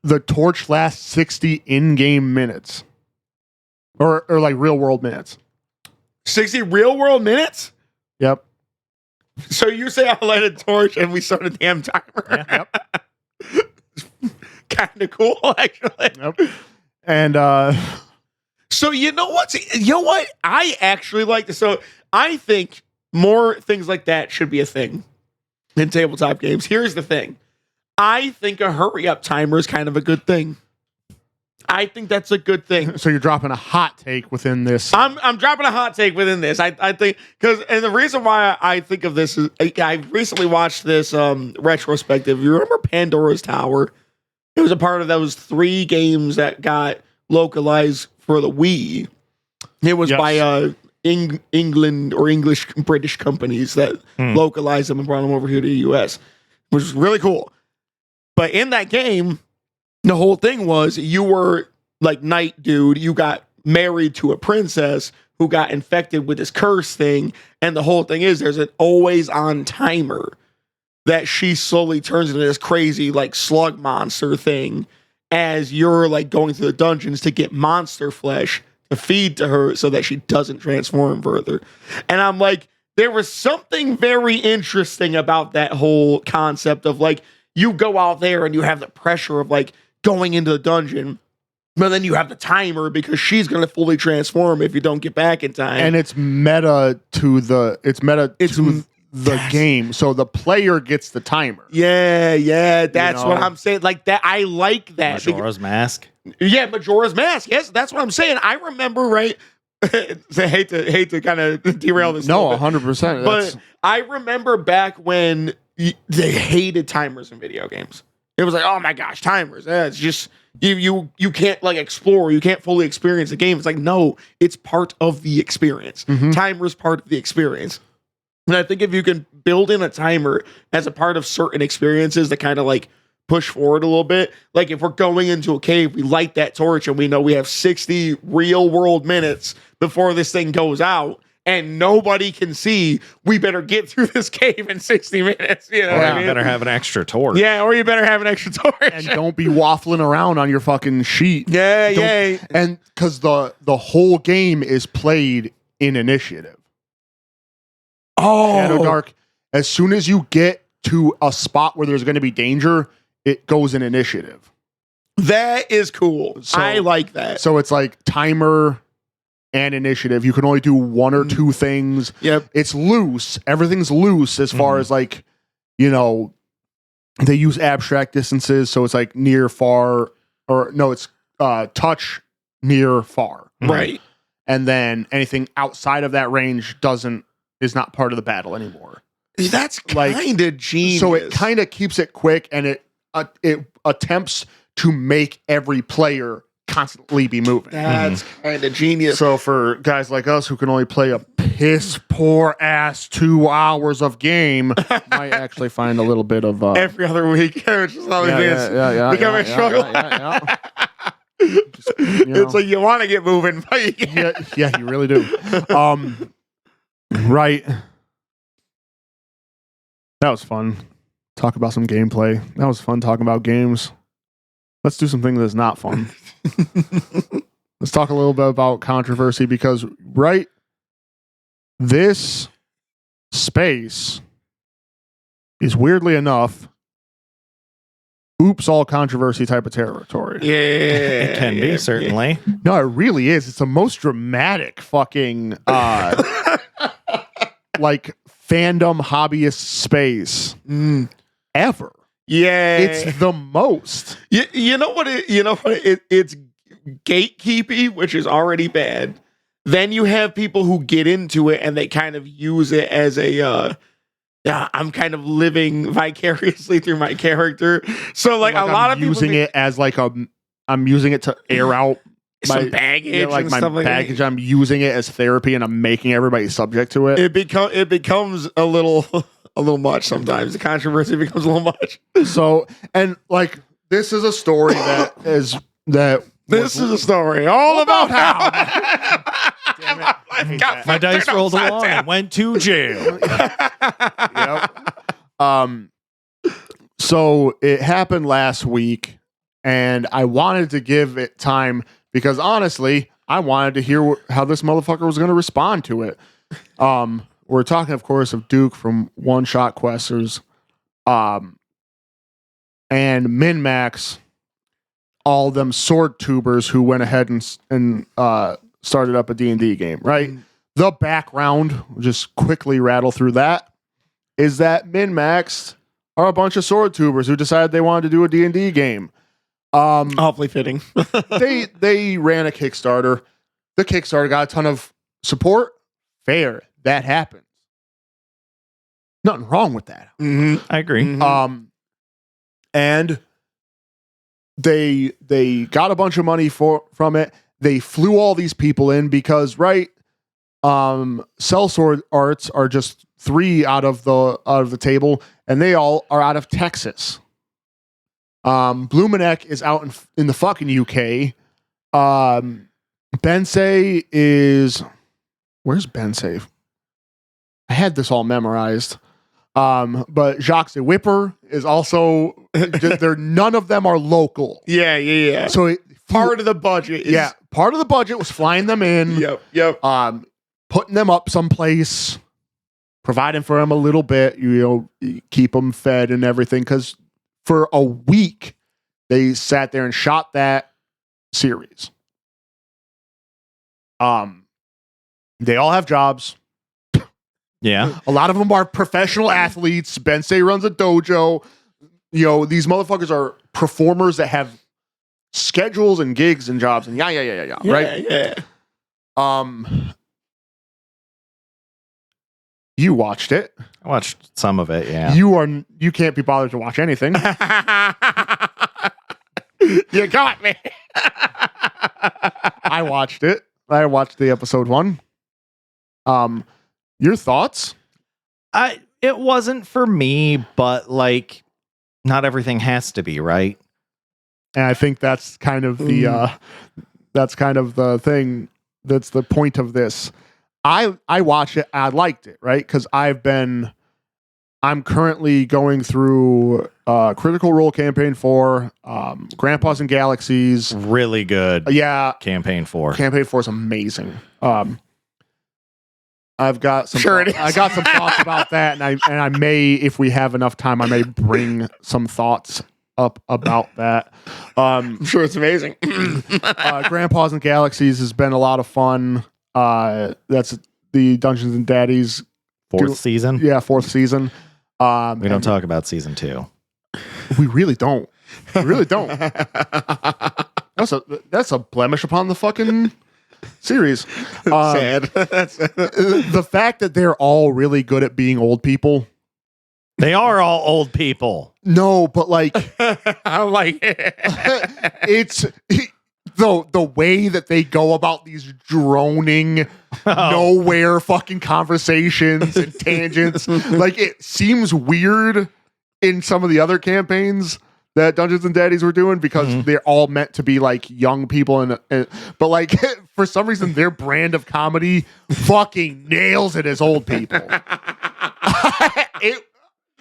the torch lasts 60 in-game minutes. Or like real world minutes. 60 real world minutes? Yep. So you say I light a torch and we start a damn timer? Yeah. Yep. Kind of cool, actually. Yep. And so you know what? I actually like this. So I think more things like that should be a thing in tabletop games. Here's the thing. I think a hurry up timer is kind of a good thing. I think that's a good thing. So you're dropping a hot take within this. I'm dropping a hot take within this. I think and the reason why I think of this is I recently watched this retrospective. You remember Pandora's Tower? It was a part of those 3 games that got localized for the Wii. It was by England or British companies that localized them and brought them over here to the US, which was really cool. But in that game, the whole thing was you were like night dude. You got married to a princess who got infected with this curse thing. And the whole thing is there's an always on timer that she slowly turns into this crazy like slug monster thing as you're like going through the dungeons to get monster flesh to feed to her so that she doesn't transform further. And I'm like, there was something very interesting about that whole concept of like, you go out there and you have the pressure of like going into the dungeon, but then you have the timer because she's going to fully transform if you don't get back in time. And it's meta to the game. So the player gets the timer. Yeah. That's what I'm saying. Like that. I like that. Majora's Mask. Yeah. Majora's Mask. Yes. That's what I'm saying. I remember, right. I hate to kind of derail this. No, 100%. But I remember back when they hated timers in video games. It was like, oh my gosh, timers. It's just you can't like explore. You can't fully experience the game. It's like, no, it's part of the experience. Mm-hmm. Timer's part of the experience. And I think if you can build in a timer as a part of certain experiences that kind of like push forward a little bit, like if we're going into a cave, we light that torch and we know we have 60 real world minutes before this thing goes out. And nobody can see, we better get through this cave in 60 minutes. You know what I mean? You better have an extra torch. Yeah, or you better have an extra torch. And don't be waffling around on your fucking sheet. Yeah. And because the whole game is played in initiative. Shadow Dark, as soon as you get to a spot where there's going to be danger, it goes in initiative. That is cool. So- I like that. So it's like timer and initiative. You can only do one or two things. Yep. It's loose. Everything's loose as far as like, you know, they use abstract distances. So it's like near, far, or no, it's touch, near, far. Right. And then anything outside of that range is not part of the battle anymore. That's Like, kind of genius. So it kind of keeps it quick, and it attempts to make every player constantly be moving. That's kind of genius. So for guys like us who can only play a piss poor ass 2 hours of game, might actually find a little bit of Every other week, which is another thing that's becoming a struggle. Just, you know. It's like you want to get moving, but you can't. Yeah, you really do. Right. That was fun. Talk about some gameplay. That was fun talking about games. Let's do something that's not fun. Let's talk a little bit about controversy because, right, this space is weirdly enough, oops, all controversy type of territory. Yeah. It can be, certainly. No, it really is. It's the most dramatic fucking like fandom hobbyist space ever. Yeah. It's the most. You know what? It's gatekeepy, which is already bad. Then you have people who get into it and they kind of use it as a I'm kind of living vicariously through my character. So like a lot of people using it as like I'm using it to air out some baggage, like and my stuff like baggage. that. I'm using it as therapy, and I'm making everybody subject to it. It becomes a little much sometimes. The controversy becomes a little much. So, and like this is a story This is a story all about how Damn it. I hate that. My dice turned rolled upside along down. and went to jail. Yep. So it happened last week, and I wanted to give it time because honestly, I wanted to hear how this motherfucker was going to respond to it. We're talking, of course, of Duke from One Shot Questers, and MinMax, all them sword tubers who went ahead and started up a D&D game, right? The background, we'll just quickly rattle through that, is that MinMax are a bunch of sword tubers who decided they wanted to do a D&D game. Awfully fitting. They ran a Kickstarter. The Kickstarter got a ton of support. Fair. That happens. Nothing wrong with that. I agree. And they got a bunch of money from it. They flew all these people in because, right, Sellsword Arts are just 3 out of the table, and they all are out of Texas. Blumenek is out in the fucking UK. Bensei is, where's Bensei? I had this all memorized. But Jacques the Whipper is also, none of them are local. Yeah. So Part of the budget is part of the budget was flying them in. Yep. Putting them up someplace, providing for them a little bit, keep them fed and everything. Because for a week, they sat there and shot that series. They all have jobs. Yeah. A lot of them are professional athletes. Bensei runs a dojo. These motherfuckers are performers that have schedules and gigs and jobs and yeah, right? Yeah. You watched it. I watched some of it, yeah. You can't be bothered to watch anything. You got me. I watched it. I watched the episode 1. Your thoughts? It wasn't for me, but like not everything has to be, right? And I think that's kind of the thing. That's the point of this. I watched it. I liked it, right? Because I'm currently going through Critical Role Campaign 4, Grandpas and Galaxies. Really good. Yeah, Campaign 4. Campaign 4 is amazing. I've got some. Sure it is. I got some thoughts about that, and I may, if we have enough time, I may bring some thoughts up about that. I'm sure it's amazing. Grandpas and Galaxies has been a lot of fun. That's the Dungeons and Daddies Fourth season. Yeah, fourth season. We don't talk about season 2. We really don't. We really don't. That's a blemish upon the fucking series. Sad. The fact that they're all really good at being old people. They are all old people. No, but like I like it. it's the way that they go about these droning nowhere fucking conversations and tangents. Like it seems weird in some of the other campaigns that Dungeons and Daddies were doing because they're all meant to be like young people and but like for some reason their brand of comedy fucking nails it as old people.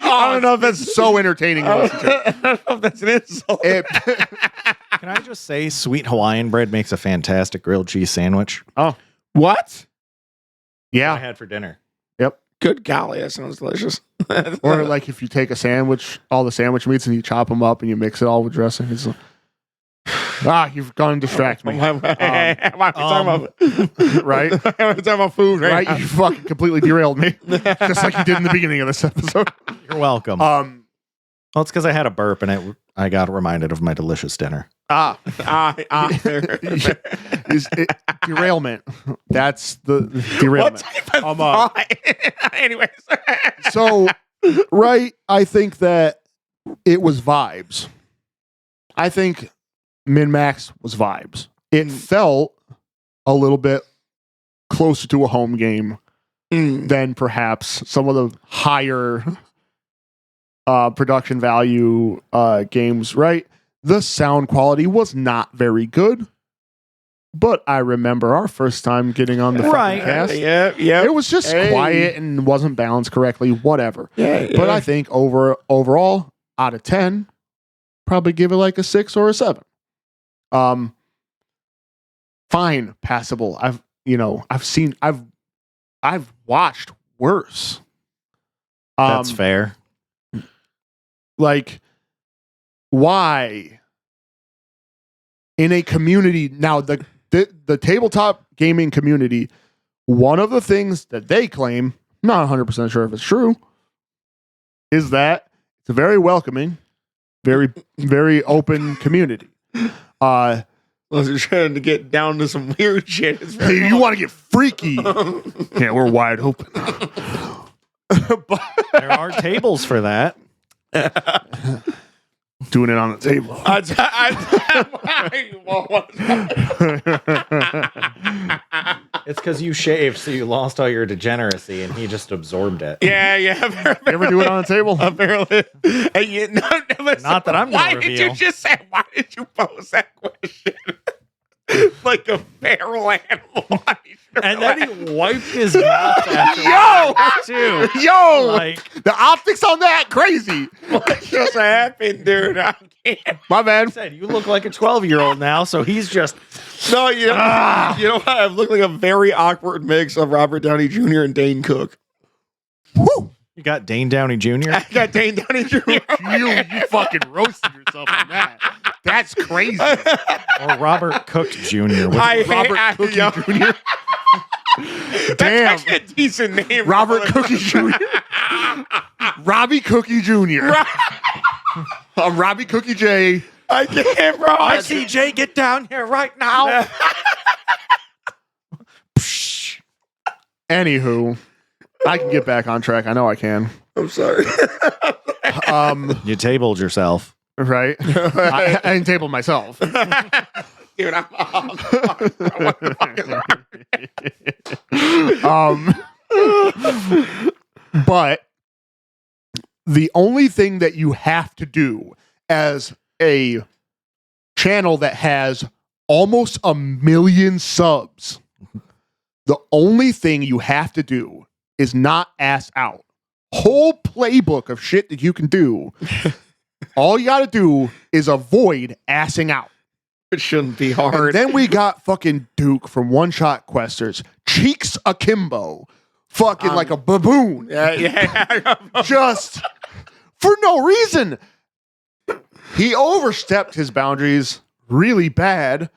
I don't know if that's so entertaining to listen to. I don't know if that's an insult. Can I just say Sweet Hawaiian Bread makes a fantastic grilled cheese sandwich? Oh, What? I yeah. had for dinner. Yep. Good golly, that sounds delicious. Or like if you take a sandwich, all the sandwich meats, and you chop them up and you mix it all with dressing. It's you've gone and distract me. We're talking about Right? we're talking about food, right? Right? You fucking completely derailed me. Just like you did in the beginning of this episode. You're welcome. Well, it's because I had a burp and I got reminded of my delicious dinner. Derailment. That's the derailment. What type of thought? Anyways. So, right, I think that it was vibes. I think Min-Max was vibes. It felt a little bit closer to a home game than perhaps some of the higher production value games, right? The sound quality was not very good, but I remember our first time getting on the fucking cast. Yeah. It was just quiet and wasn't balanced correctly, whatever. Yeah. But I think overall, out of 10, probably give it like a 6 or a 7. Fine, passable. I've watched worse. That's fair. Like, why in a community now, the tabletop gaming community, one of the things that they claim, not 100% sure if it's true, is that it's a very welcoming, very, very open community. Unless you're trying to get down to some weird shit. Hey, you want to get freaky? Yeah, we're wide open. But there are tables for that. Doing it on the table. It's because you shaved, so you lost all your degeneracy, and he just absorbed it. Yeah. You ever do it on the table? Apparently. Not that I'm Why gonna did reveal. you just say? Why did you pose that question? Like a feral animal. And then he wiped his mouth after too. Yo, Like, the optics on that crazy. What just happened, dude? I can't. My bad. said, you look like a 12-year-old now, so he's just No, you know what? I've looked like a very awkward mix of Robert Downey Jr. and Dane Cook. Woo. you got Dane Downey Jr. I got Dane Downey Jr. You fucking roasted yourself on that. That's crazy. or Robert Cook Jr. Robert Cookie Jr. Damn. That's actually a decent name. Robert Cookie Jr. Robbie Cookie Jr. I'm Robbie Cookie J. I can't, bro. I see Jay, get down here right now. Anywho, I can get back on track. I know I can. I'm sorry. You tabled yourself. Right? I didn't table myself. Dude, I'm what the fuck is wrong? But the only thing that you have to do as a channel that has almost 1 million subs, the only thing you have to do is not ass out. Whole playbook of shit that you can do. All you got to do is avoid assing out. It shouldn't be hard. And then we got fucking Duke from One Shot Questers, cheeks akimbo, fucking like a baboon. Yeah. Just for no reason. he overstepped his boundaries really bad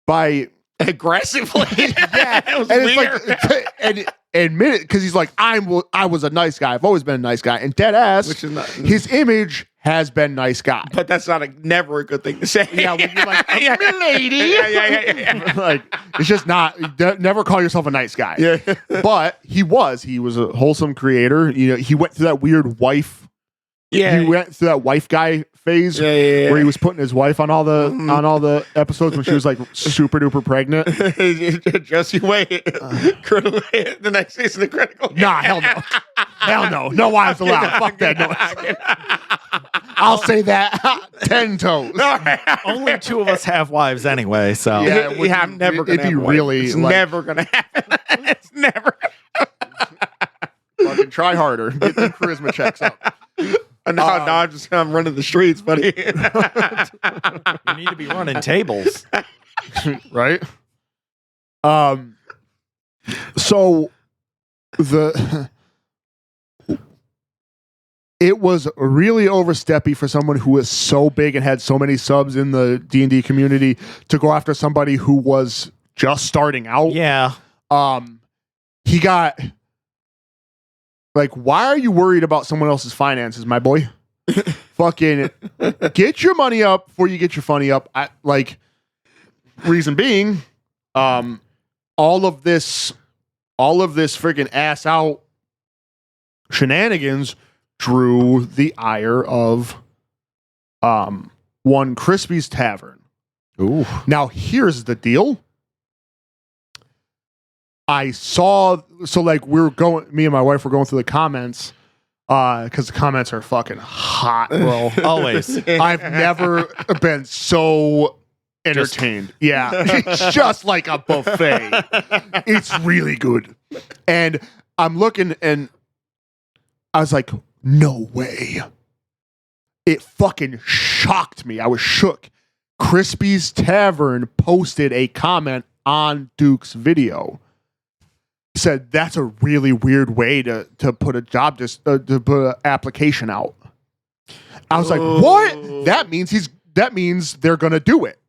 by aggressively. yeah, it was and weird. it's like and admit it because he's like I was a nice guy. I've always been a nice guy, and dead ass. Which is not, his image has been nice guy. but that's not never a good thing to say. Yeah, when you're like, Yeah. milady. Yeah. Like, it's just not, never call yourself a nice guy. Yeah. But he was a wholesome creator. You know, he went through that weird wife. Yeah. He went through that wife guy phase Yeah. where he was putting his wife on all the episodes when she was like super duper pregnant. Just you wait. Critical hit the next season of Critical. Nah, hell no. Hell no. No wives allowed. Fuck that noise. I'll say that 10 toes. Only two of us have wives anyway, so Yeah, Yeah, I'm never gonna it'd be have a wife. really It's like, never gonna happen. It's never. fucking try harder. Get the charisma checks up. No, I'm running the streets, buddy. you need to be running tables. Right? So it was really oversteppy for someone who was so big and had so many subs in the D&D community to go after somebody who was just starting out. Yeah. He got like, why are you worried about someone else's finances, my boy? Fucking get your money up before you get your funny up. Reason being, all of this freaking ass out shenanigans drew the ire of one Crispy's Tavern. Ooh. Now here's the deal. I saw, so like me and my wife were going through the comments, because the comments are fucking hot, bro. Always. I've never been so entertained. Yeah. It's just like a buffet. It's really good. And I'm looking and I was like, no way. It fucking shocked me. I was shook. Crispy's Tavern posted a comment on Duke's video. Said that's a really weird way to put a job to put an application out. I was like, what? That means they're gonna do it.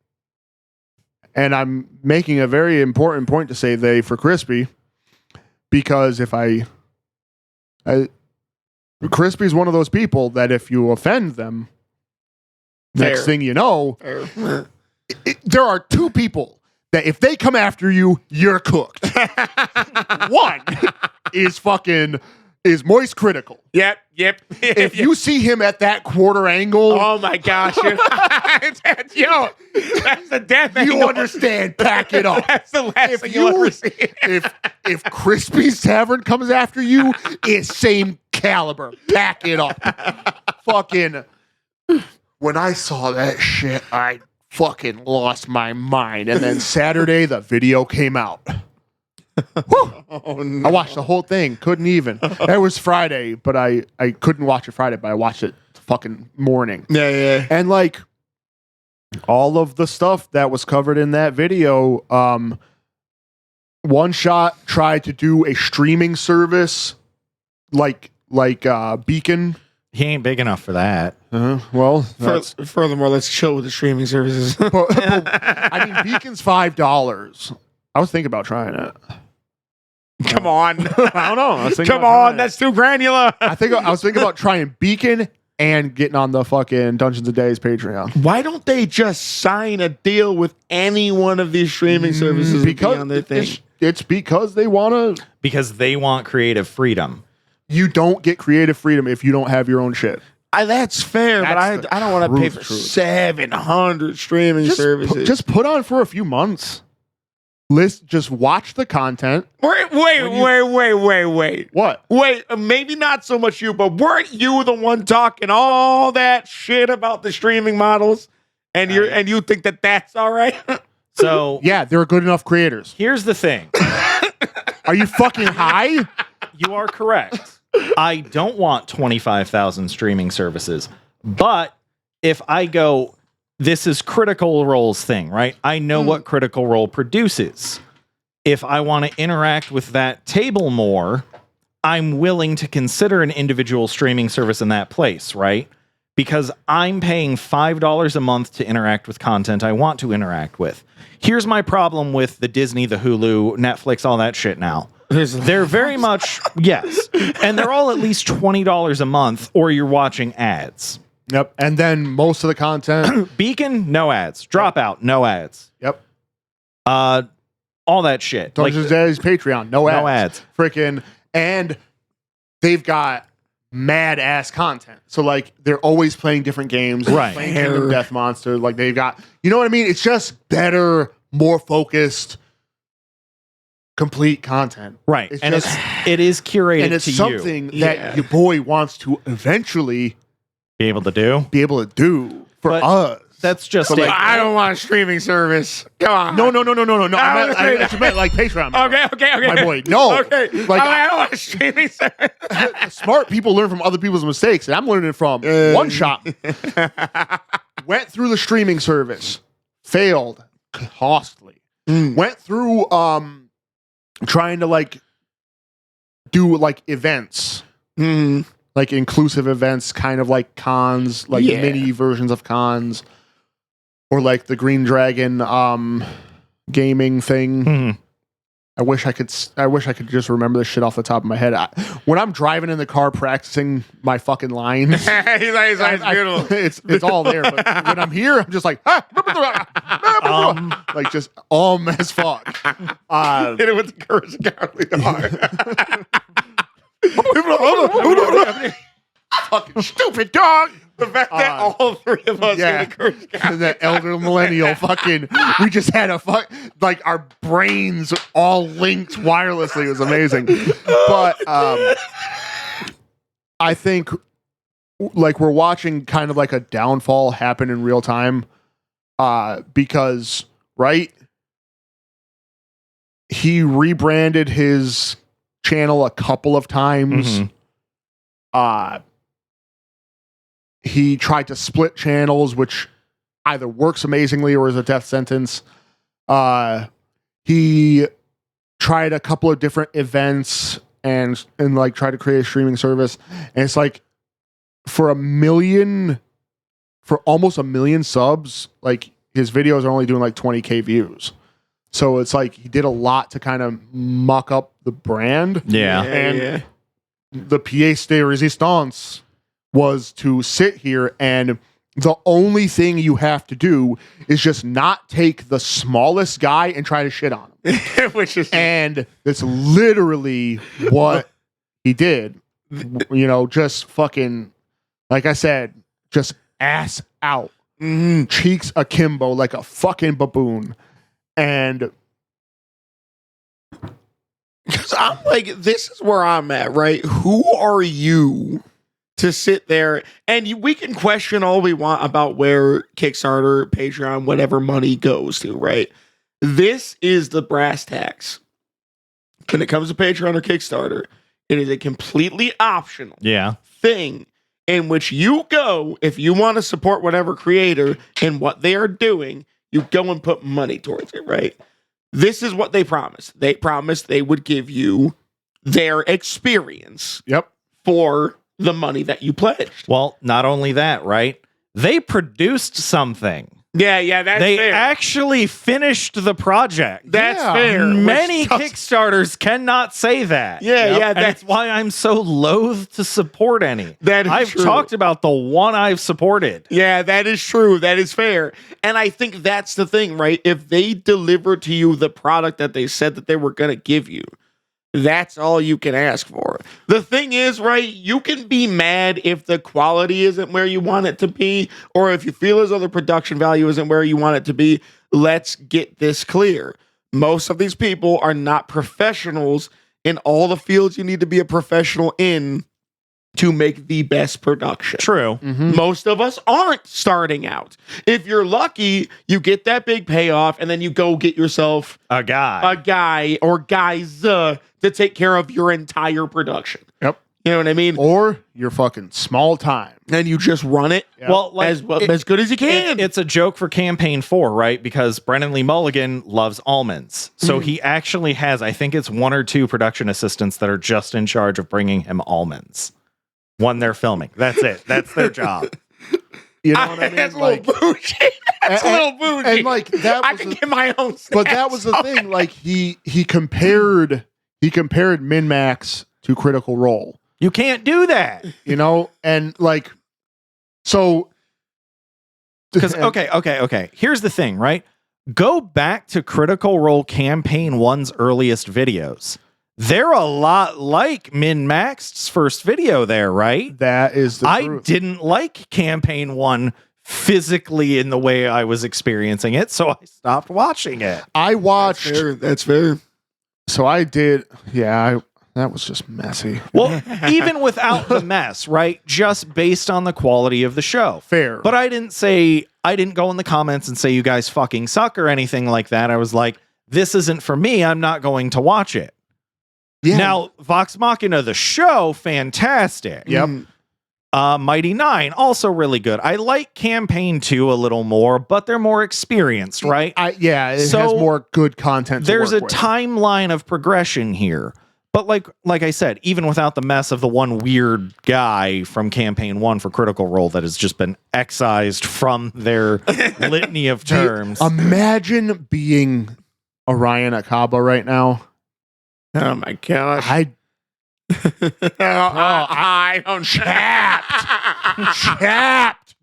And I'm making a very important point to say they for Crispy, because if Crispy's one of those people that if you offend them, next thing you know, there are two people that if they come after you, you're cooked. One is Moist Critical. Yep. If you see him at that quarter angle, Oh my gosh. Yo, that's the death thing. you understand, pack it up. That's the last If thing you'll you ever see. if Crispy's Tavern comes after you, it's same caliber. Pack it up. Fucking when I saw that shit, I fucking lost my mind. And then Saturday, the video came out. Oh, no. I watched the whole thing. Couldn't even. It was Friday, but I couldn't watch it Friday, but I watched it fucking morning. Yeah. And like all of the stuff that was covered in that video, One Shot tried to do a streaming service like Beacon. He ain't big enough for that. Well, Furthermore, let's chill with the streaming services. I mean, Beacon's $5. I was thinking about trying it. Come on. I don't know. I was thinking Come about trying on. it. That's too granular. I was thinking about trying Beacon and getting on the fucking Dungeons and Days Patreon. Why don't they just sign a deal with any one of these streaming services Because on their thing? it's because they want to. Because they want creative freedom. You don't get creative freedom if you don't have your own shit. That's fair, That's but I don't want to pay for truth. 700 streaming services. Just put on for a few months. Just watch the content. Wait. What? Wait, maybe not so much you, but weren't you the one talking all that shit about the streaming models? And you think that that's all right? So Yeah, they're good enough creators. here's the thing. Are you fucking high? You are correct. I don't want 25,000 streaming services. But if I go, this is Critical Role's thing, right? I know what Critical Role produces. If I want to interact with that table more, I'm willing to consider an individual streaming service in that place, right? because I'm paying $5 a month to interact with content I want to interact with. Here's my problem with the Disney, the Hulu, Netflix, all that shit now. They're very much, yes. And they're all at least $20 a month, or you're watching ads. Yep. And then most of the content. Beacon, no ads. Dropout, no ads. Yep. All that shit. Dungeons Daddy's Patreon, no ads. No ads. Freaking. And they've got mad ass content. So like they're always playing different games. Right. Playing Kingdom Death Monster. Like they've got, you know what I mean? It's just better, more focused, complete content. Right. It's and just, it is curated and it's to something you. that your boy wants to eventually Be able to do. for But us. That's just So, it. like, I don't want a streaming service. Come on. No. I I just meant like Patreon. Okay. My boy, no. Okay. Like, I don't want a streaming service. smart people learn from other people's mistakes, and I'm learning from one shot. Went through the streaming service, failed, costly. Went through trying to like do like events, like inclusive events, kind of like cons, like mini versions of cons, or like the Green Dragon gaming thing. I wish I could just remember this shit off the top of my head. When I'm driving in the car practicing my fucking lines, He's like, beautiful. it's all there. But when I'm here, I'm just like, like just as fuck. Hit it with the Courage the Cowardly Dog. Fucking stupid dog. The fact that all three of us Yeah. hit the Courage the Cowardly That elder millennial fucking, we just had like our brains all linked wirelessly. It was amazing. But I think like we're watching kind of like a downfall happen in real time because, right? He rebranded his channel a couple of times. He tried to split channels, which either works amazingly or is a death sentence. He tried a couple of different events and like tried to create a streaming service. And it's like for almost 1 million subs, like his videos are only doing like 20K views. So it's like he did a lot to kind of muck up the brand. Yeah. And the pièce de résistance was to sit here, and the only thing you have to do is just not take the smallest guy and try to shit on him. And that's literally what he did. You know, just fucking, like I said, just ass out, cheeks akimbo like a fucking baboon. And because I'm like, this is where I'm at, right? Who are you to sit there and we can question all we want about where Kickstarter, Patreon, whatever money goes to, right? This is the brass tacks. When it comes to Patreon or Kickstarter, it is a completely optional thing in which you go, if you want to support whatever creator and what they are doing, you go and put money towards it, right? This is what they promised. They promised they would give you their experience for the money that you pledged. Well, not only that, right? They produced something. Yeah, that's they fair. actually finished the project. That's fair. Many Kickstarters cannot say that. Yeah, that's why I'm so loath to support any. That is I've true. talked about the one I've supported. Yeah, that is true. That is fair. And I think that's the thing, right? If they deliver to you the product that they said that they were going to give you, that's all you can ask for. The thing is, right, you can be mad if the quality isn't where you want it to be, or if you feel as though the production value isn't where you want it to be. Let's get this clear. Most of these people are not professionals in all the fields you need to be a professional in to make the best production. True. Most of us aren't starting out. If you're lucky, you get that big payoff and then you go get yourself a guy or guys to take care of your entire production. Yep. You know what I mean? Or you're fucking small time. And you just run it well, like, as good as you can. It's a joke for campaign 4, right? Because Brennan Lee Mulligan loves almonds. So he actually has, I think it's 1 or 2 production assistants that are just in charge of bringing him almonds when they're filming. That's it. That's their job. You know what I mean? That's a little bougie. That's a little bougie. And like that I was can the, get my own stats. but that was the thing. Like he compared min-max to Critical Role. You can't do that. You know, and like so Because okay. Here's the thing, right? Go back to Critical Role Campaign 1's earliest videos. They're a lot like Min-Maxed's first video there, right? that is the I truth. didn't like Campaign 1 physically in the way I was experiencing it, so I stopped watching it. I watched. That's fair. So I did. Yeah, that was just messy. Well, even without the mess, right? Just based on the quality of the show. Fair, But I didn't go in the comments and say you guys fucking suck or anything like that. I was like, this isn't for me. I'm not going to watch it. yeah. Now, Vox Machina, the show, fantastic. Yep. Mighty Nine, also really good. I like Campaign 2 a little more, but they're more experienced, right? it has So, more good content. There's to a work with. timeline of progression here. But like I said, even without the mess of the one weird guy from Campaign 1 for Critical Role that has just been excised from their litany of terms. Imagine being Orion Akaba right now. Oh my gosh. I I don't chapped,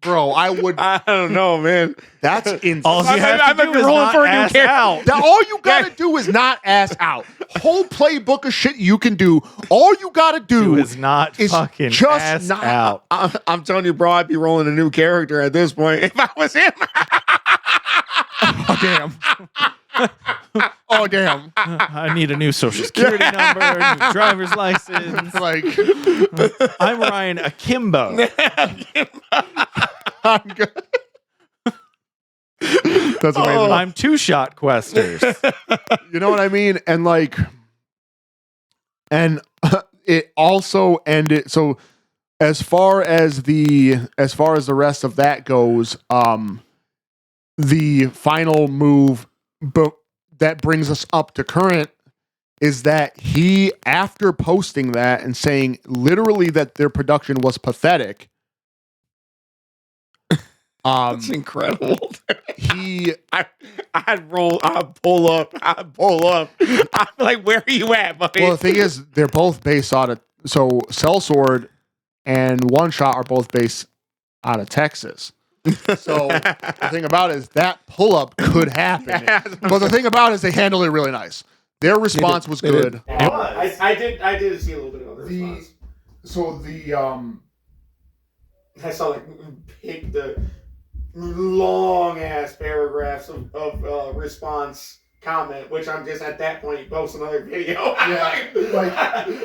bro. I would. I don't know, man. That's insane. All you I have might to be do is rolling not for a new ass character. out. All you gotta do is not ass out. Whole playbook of shit you can do. All you gotta do is not is fucking just ass not- out. I'm telling you, bro, I'd be rolling a new character at this point if I was him. Oh damn. Oh damn. I need a new social security number, a new driver's license. Like I'm Ryan Akimbo. I'm good. That's amazing. I'm two-shot questers. You know what I mean? And like, and it also ended. So as far as the rest of that goes, the final move, but that brings us up to current, is that he, after posting that and saying literally that their production was pathetic, That's incredible. I'd pull up. I'm like, where are you at, buddy? well, the thing is, they're both based out of, so Sellsword and One Shot are both based out of Texas. So the thing about it is that pull up could happen. But the thing about it is they handled it really nice. Their response was good. I did see a little bit of the response. I saw like the long ass paragraphs of response comment, which I'm just at that point post another video. Yeah,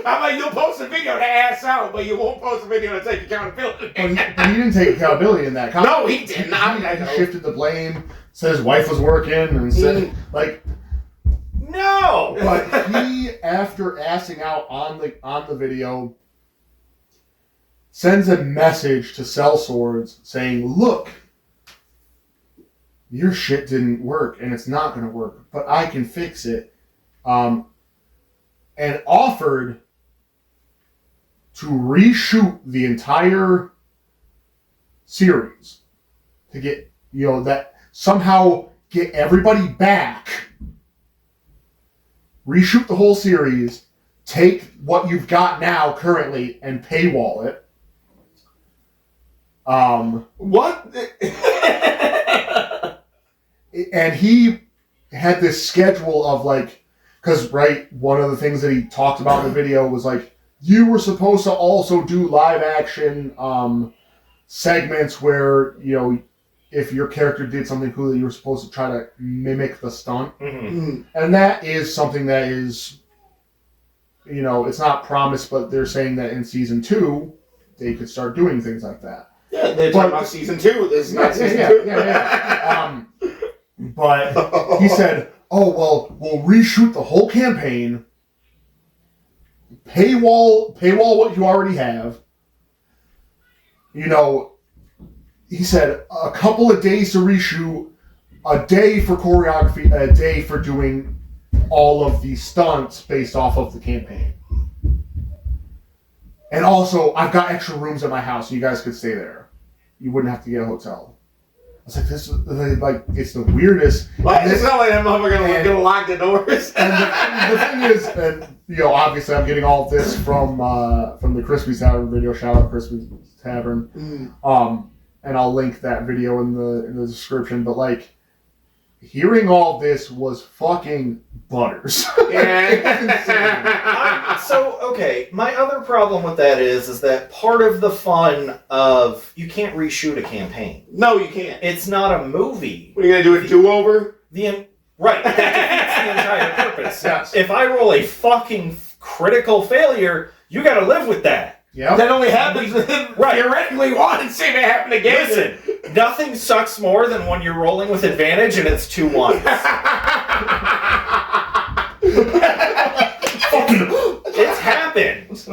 I'm like, you'll post a video to ass out, but you won't post a video to take accountability. But he didn't take accountability in that comment. No, he didn't. I know. He shifted the blame, said his wife was working, and said like. No. But he, after assing out on the video, sends a message to Sellswords saying, "Look, your shit didn't work, and it's not going to work, but I can fix it." And offered to reshoot the entire series to get, that somehow get everybody back. Reshoot the whole series, take what you've got now currently and paywall it. What? And he had this schedule of like, because one of the things that he talked about in the video was like, you were supposed to also do live action segments where, if your character did something cool, that you were supposed to try to mimic the stunt. Mm-hmm. And that is something that is, it's not promised, but they're saying that in season 2, they could start doing things like that. Yeah, they're talking about season 2. This is not season 2. Yeah. But he said, "Oh well, we'll reshoot the whole campaign, paywall what you already have." He said a couple of days to reshoot, a day for choreography, a day for doing all of the stunts based off of the campaign. And also, I've got extra rooms at my house, so you guys could stay there. you wouldn't have to get a hotel. I was like, this is like, it's the weirdest. Why is it not like that motherfucker gonna lock the doors? And the thing is, and you know, obviously, I'm getting all of this from the Crispy Tavern video. Shout out Crispy Tavern. And I'll link that video in the description. But like, hearing all this was fucking butters. Yeah. So, okay, my other problem with that is that part of the fun of you can't reshoot a campaign. No, you can't. It's not a movie. What are you gonna do? A do-over? Right. That defeats the entire purpose. Yes. If I roll a fucking critical failure, you got to live with that. Yeah. That only happens theoretically once. If it happened again. Listen, nothing sucks more than when you're rolling with advantage and it's 2 1s. It's happened.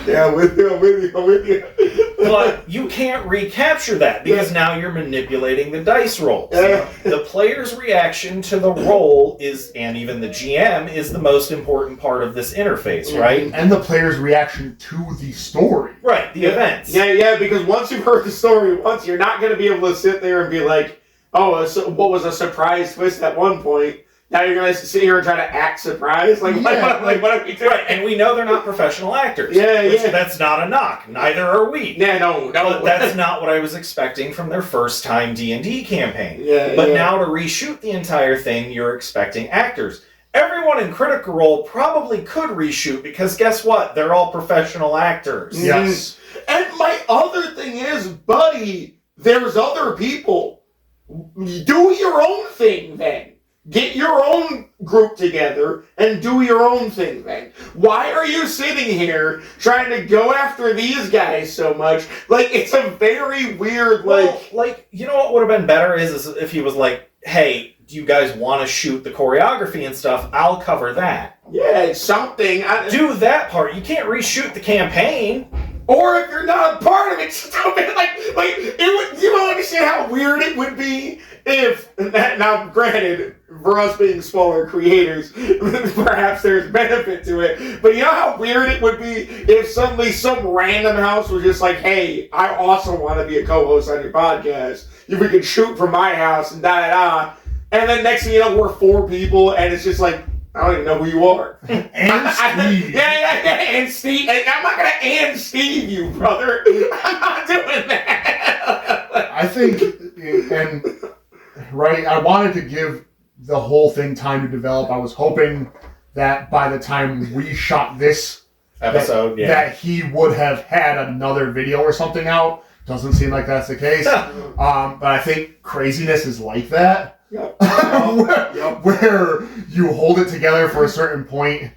Yeah, I'm with you. But you can't recapture that because now you're manipulating the dice rolls. The player's reaction to the roll and even the GM is the most important part of this interface, right? And the player's reaction to the story. Right, the events. Yeah, because once you've heard the story once, you're not going to be able to sit there and be like, oh, so what was a surprise twist at one point? Now you're going to sit here and try to act surprised? What are we doing? Right, and we know they're not professional actors. Yeah. That's not a knock. Neither are we. Yeah, no. But that's not what I was expecting from their first time D&D campaign. But now to reshoot the entire thing, you're expecting actors. Everyone in Critical Role probably could reshoot because guess what? They're all professional actors. Yes. And my other thing is, buddy, there's other people. Do your own thing then. Get your own group together and do your own thing then. Why are you sitting here trying to go after these guys so much? Like, it's a very weird, you know what would have been better is if he was like, hey, do you guys want to shoot the choreography and stuff? I'll cover that. Yeah, it's something. Do that part. You can't reshoot the campaign. Or if you're not a part of it, stop it. You don't understand how weird it would be if, now granted, for us being smaller creators, perhaps there's benefit to it, but you know how weird it would be if suddenly some random house was just like, hey, I also want to be a co-host on your podcast. If we could shoot from my house and da-da-da, and then next thing you know, we're 4 people, and it's just like, I don't even know who you are. And Steve. And Steve. I'm not going to and Steve you, brother. I'm not doing that. I think, and right, I wanted to give the whole thing time to develop. I was hoping that by the time we shot this episode, that he would have had another video or something out. Doesn't seem like that's the case. But I think craziness is like that. Yep. Where you hold it together for a certain point,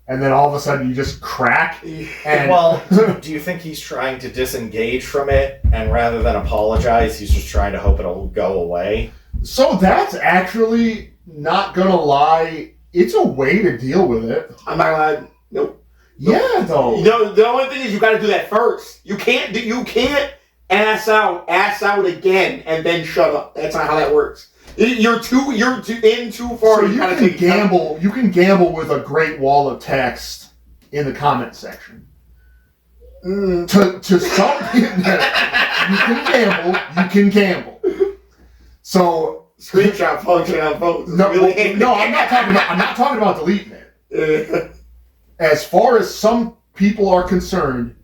and then all of a sudden you just crack. And well, do you think he's trying to disengage from it, and rather than apologize, he's just trying to hope it'll go away? So that's actually, not gonna lie, it's a way to deal with it. I'm not gonna lie. Nope. Yeah, though. You know, the only thing is you got to do that first. You can't ass out again, and then shut up. That's not how that works. You're in too far. So you can gamble. You can gamble with a great wall of text in the comment section. To some, you can gamble. So screenshot function on phones. No, I'm not talking about deleting it. As far as some people are concerned,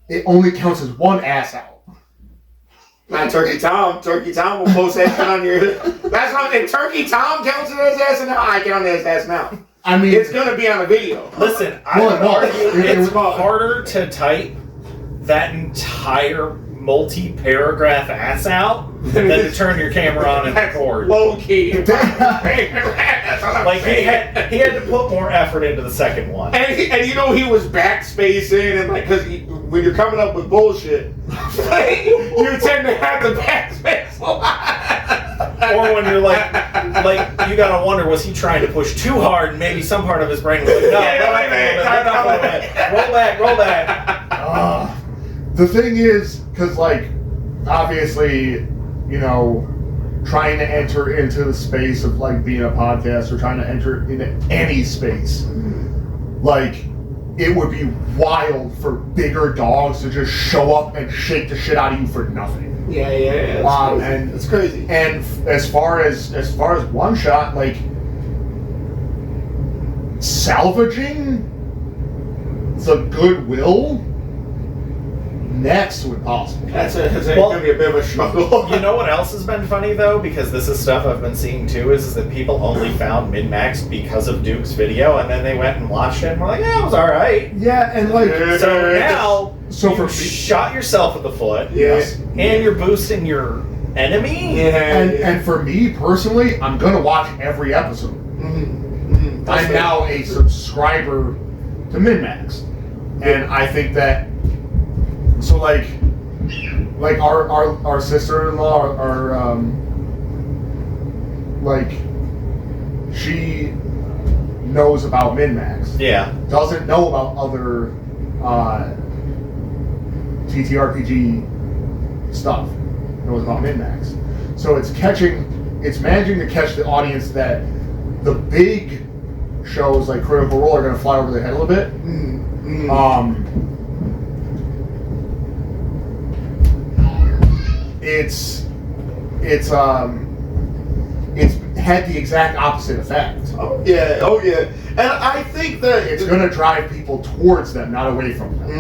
it only counts as one ass out. Not Turkey Tom. Turkey Tom will post that shit on your... That's not... If Turkey Tom counts it as ass now, I count it as ass now. I mean... It's going to be on a video. Listen, I would argue it's harder to type that entire multi-paragraph ass out than to turn your camera on and record. Low key. Like he had to put more effort into the second one. And you know he was backspacing and because when you're coming up with bullshit, you tend to have to backspace a lot. Or when you're like you gotta wonder, was he trying to push too hard and maybe some part of his brain was like, no, roll back. The thing is, because obviously, trying to enter into the space of being a podcast or trying to enter into any space, it would be wild for bigger dogs to just show up and shake the shit out of you for nothing. Yeah. It's crazy. And as far as one shot, like salvaging the goodwill next to impossible. That's gonna be a bit of a struggle. You know what else has been funny though, because this is stuff I've been seeing too, is that people only found min-max because of Duke's video, and then they went and watched it and were like, yeah, it was all right. Yeah, and like So now, you shot yourself in the foot. Yes. And you're boosting your enemy. And for me personally, I'm gonna watch every episode. I'm now a subscriber to MinMax, and I think that so like our sister-in-law are like she knows about MinMax. Yeah. Doesn't know about other TTRPG stuff. Knows about MinMax. So it's managing to catch the audience that the big shows like Critical Role are going to fly over their head a little bit. It's had the exact opposite effect. Oh yeah. And I think that It's going to drive people towards them, not away from them.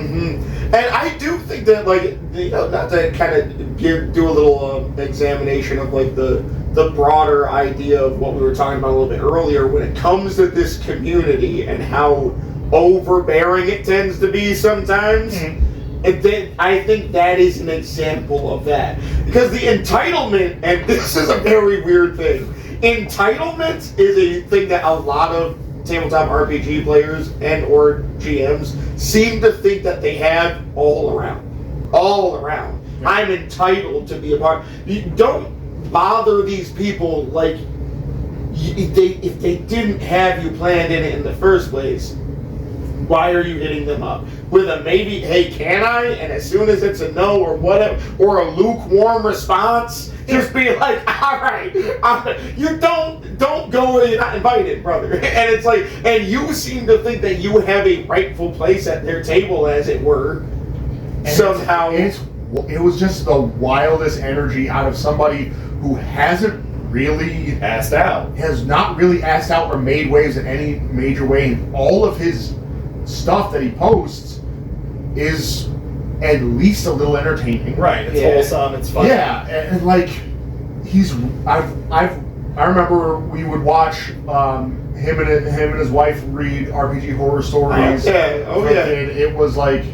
And I do think that, like, not to kind of do a little examination of like the broader idea of what we were talking about a little bit earlier, when it comes to this community and how overbearing it tends to be sometimes. I think that is an example of that. Because the entitlement, and this is a very weird thing, entitlement is a thing that a lot of tabletop RPG players and or GMs seem to think that they have all around. Yeah. I'm entitled to be a part. You don't bother these people like if they didn't have you planned in it in the first place. Why are you hitting them up with a maybe? Hey, can I? And as soon as it's a no or whatever, or a lukewarm response, just be like, all right, you don't go. You're not invited, brother. And it's like, and you seem to think that you have a rightful place at their table, as it were. And somehow, it was just the wildest energy out of somebody who hasn't really Asked out. has not really asked out or made waves in any major way, and all of his stuff that he posts is at least a little entertaining. Right. It's wholesome. It's fun. Yeah, and like I remember we would watch him and his wife read RPG horror stories. It was like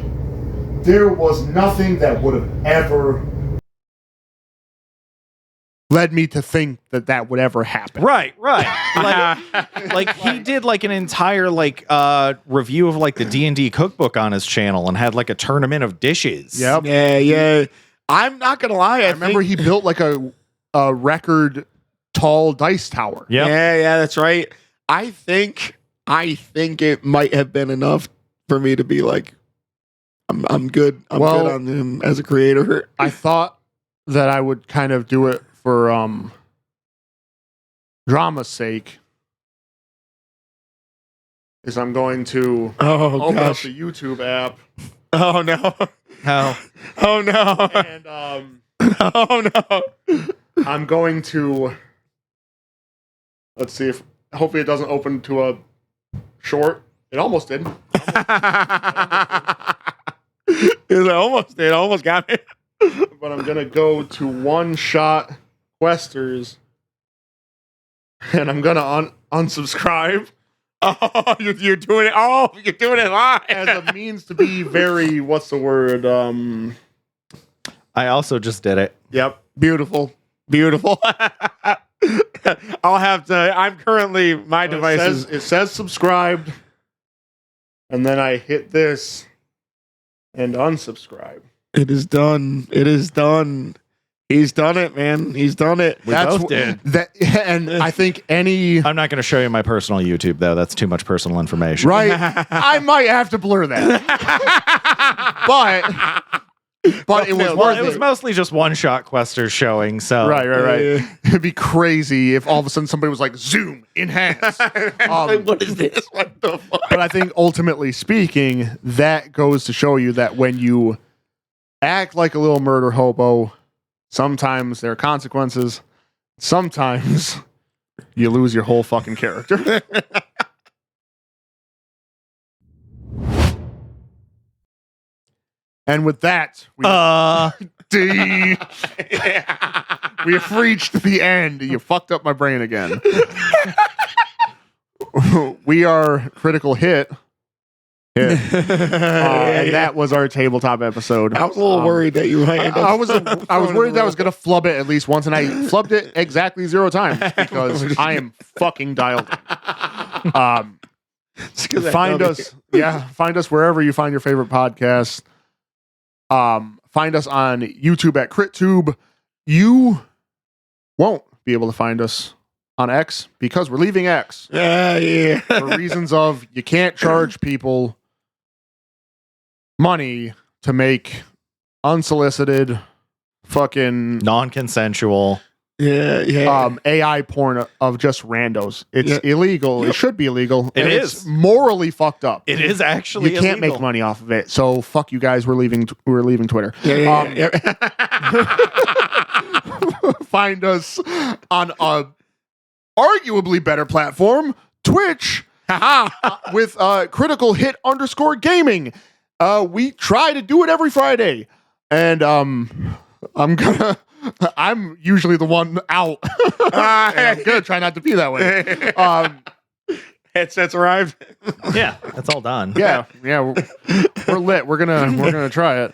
there was nothing that would have ever led me to think that would ever happen. Right. Like he did like an entire like review of like the D&D cookbook on his channel and had like a tournament of dishes. Yep. Yeah. I'm not gonna lie. I remember he built like a record tall dice tower. Yep. Yeah, that's right. I think it might have been enough for me to be like, I'm good. I'm good on him as a creator. I thought that I would kind of do it for drama's sake. Is I'm going to open up the YouTube app. Oh no. Oh no. And oh no. I'm going to, let's see if hopefully it doesn't open to a short. It almost did. It almost got me. But I'm gonna go to One Shot Questers, and I'm gonna unsubscribe. Oh, you're doing it. Oh, you're doing it live as a means to be very. What's the word? I also just did it. Yep. Beautiful. I'll have to. I'm currently my device. It says subscribed, and then I hit this and unsubscribe. It is done. He's done it, man. He's done it. We both did. And I think I'm not going to show you my personal YouTube, though. That's too much personal information. Right. I might have to blur that. But but it was Well, worth it was it. mostly just one-shot questers showing. So Right. It'd be crazy if all of a sudden somebody was like, zoom, enhance. What is this? What the fuck? But I think ultimately speaking, that goes to show you that when you act like a little murder hobo, sometimes there are consequences. Sometimes you lose your whole fucking character. And with that, we have reached the end. You fucked up my brain again. We are Critical Hit. And that was our tabletop episode. I was a little worried that you might end up. I was worried that I was gonna flub it at least once, and I flubbed it exactly 0 times because I am fucking dialed in. Find us wherever you find your favorite podcast. Find us on YouTube at CritTube. You won't be able to find us on X because we're leaving X. For reasons of you can't charge people money to make unsolicited fucking non-consensual. AI porn of just randos. It's illegal. It should be illegal. It and is it's morally fucked up. It is actually you can't illegal. make money off of it. So fuck you guys. We're leaving Twitter. Find us on a arguably better platform, Twitch, with Critical Hit _gaming. We try to do it every Friday, and I'm usually the one out. I'm gonna try not to be that way. Headsets arrived. Yeah, that's all done. Yeah, we're lit. We're gonna try it.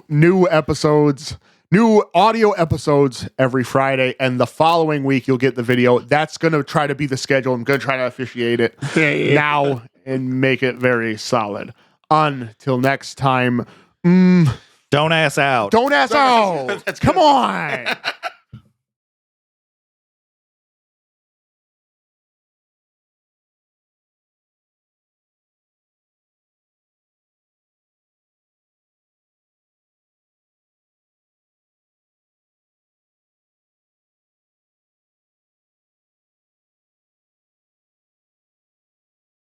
New audio episodes every Friday, and the following week you'll get the video. That's gonna try to be the schedule. I'm gonna try to officiate it now and make it very solid. Until next time. Don't ass out. Don't ask out. Come on.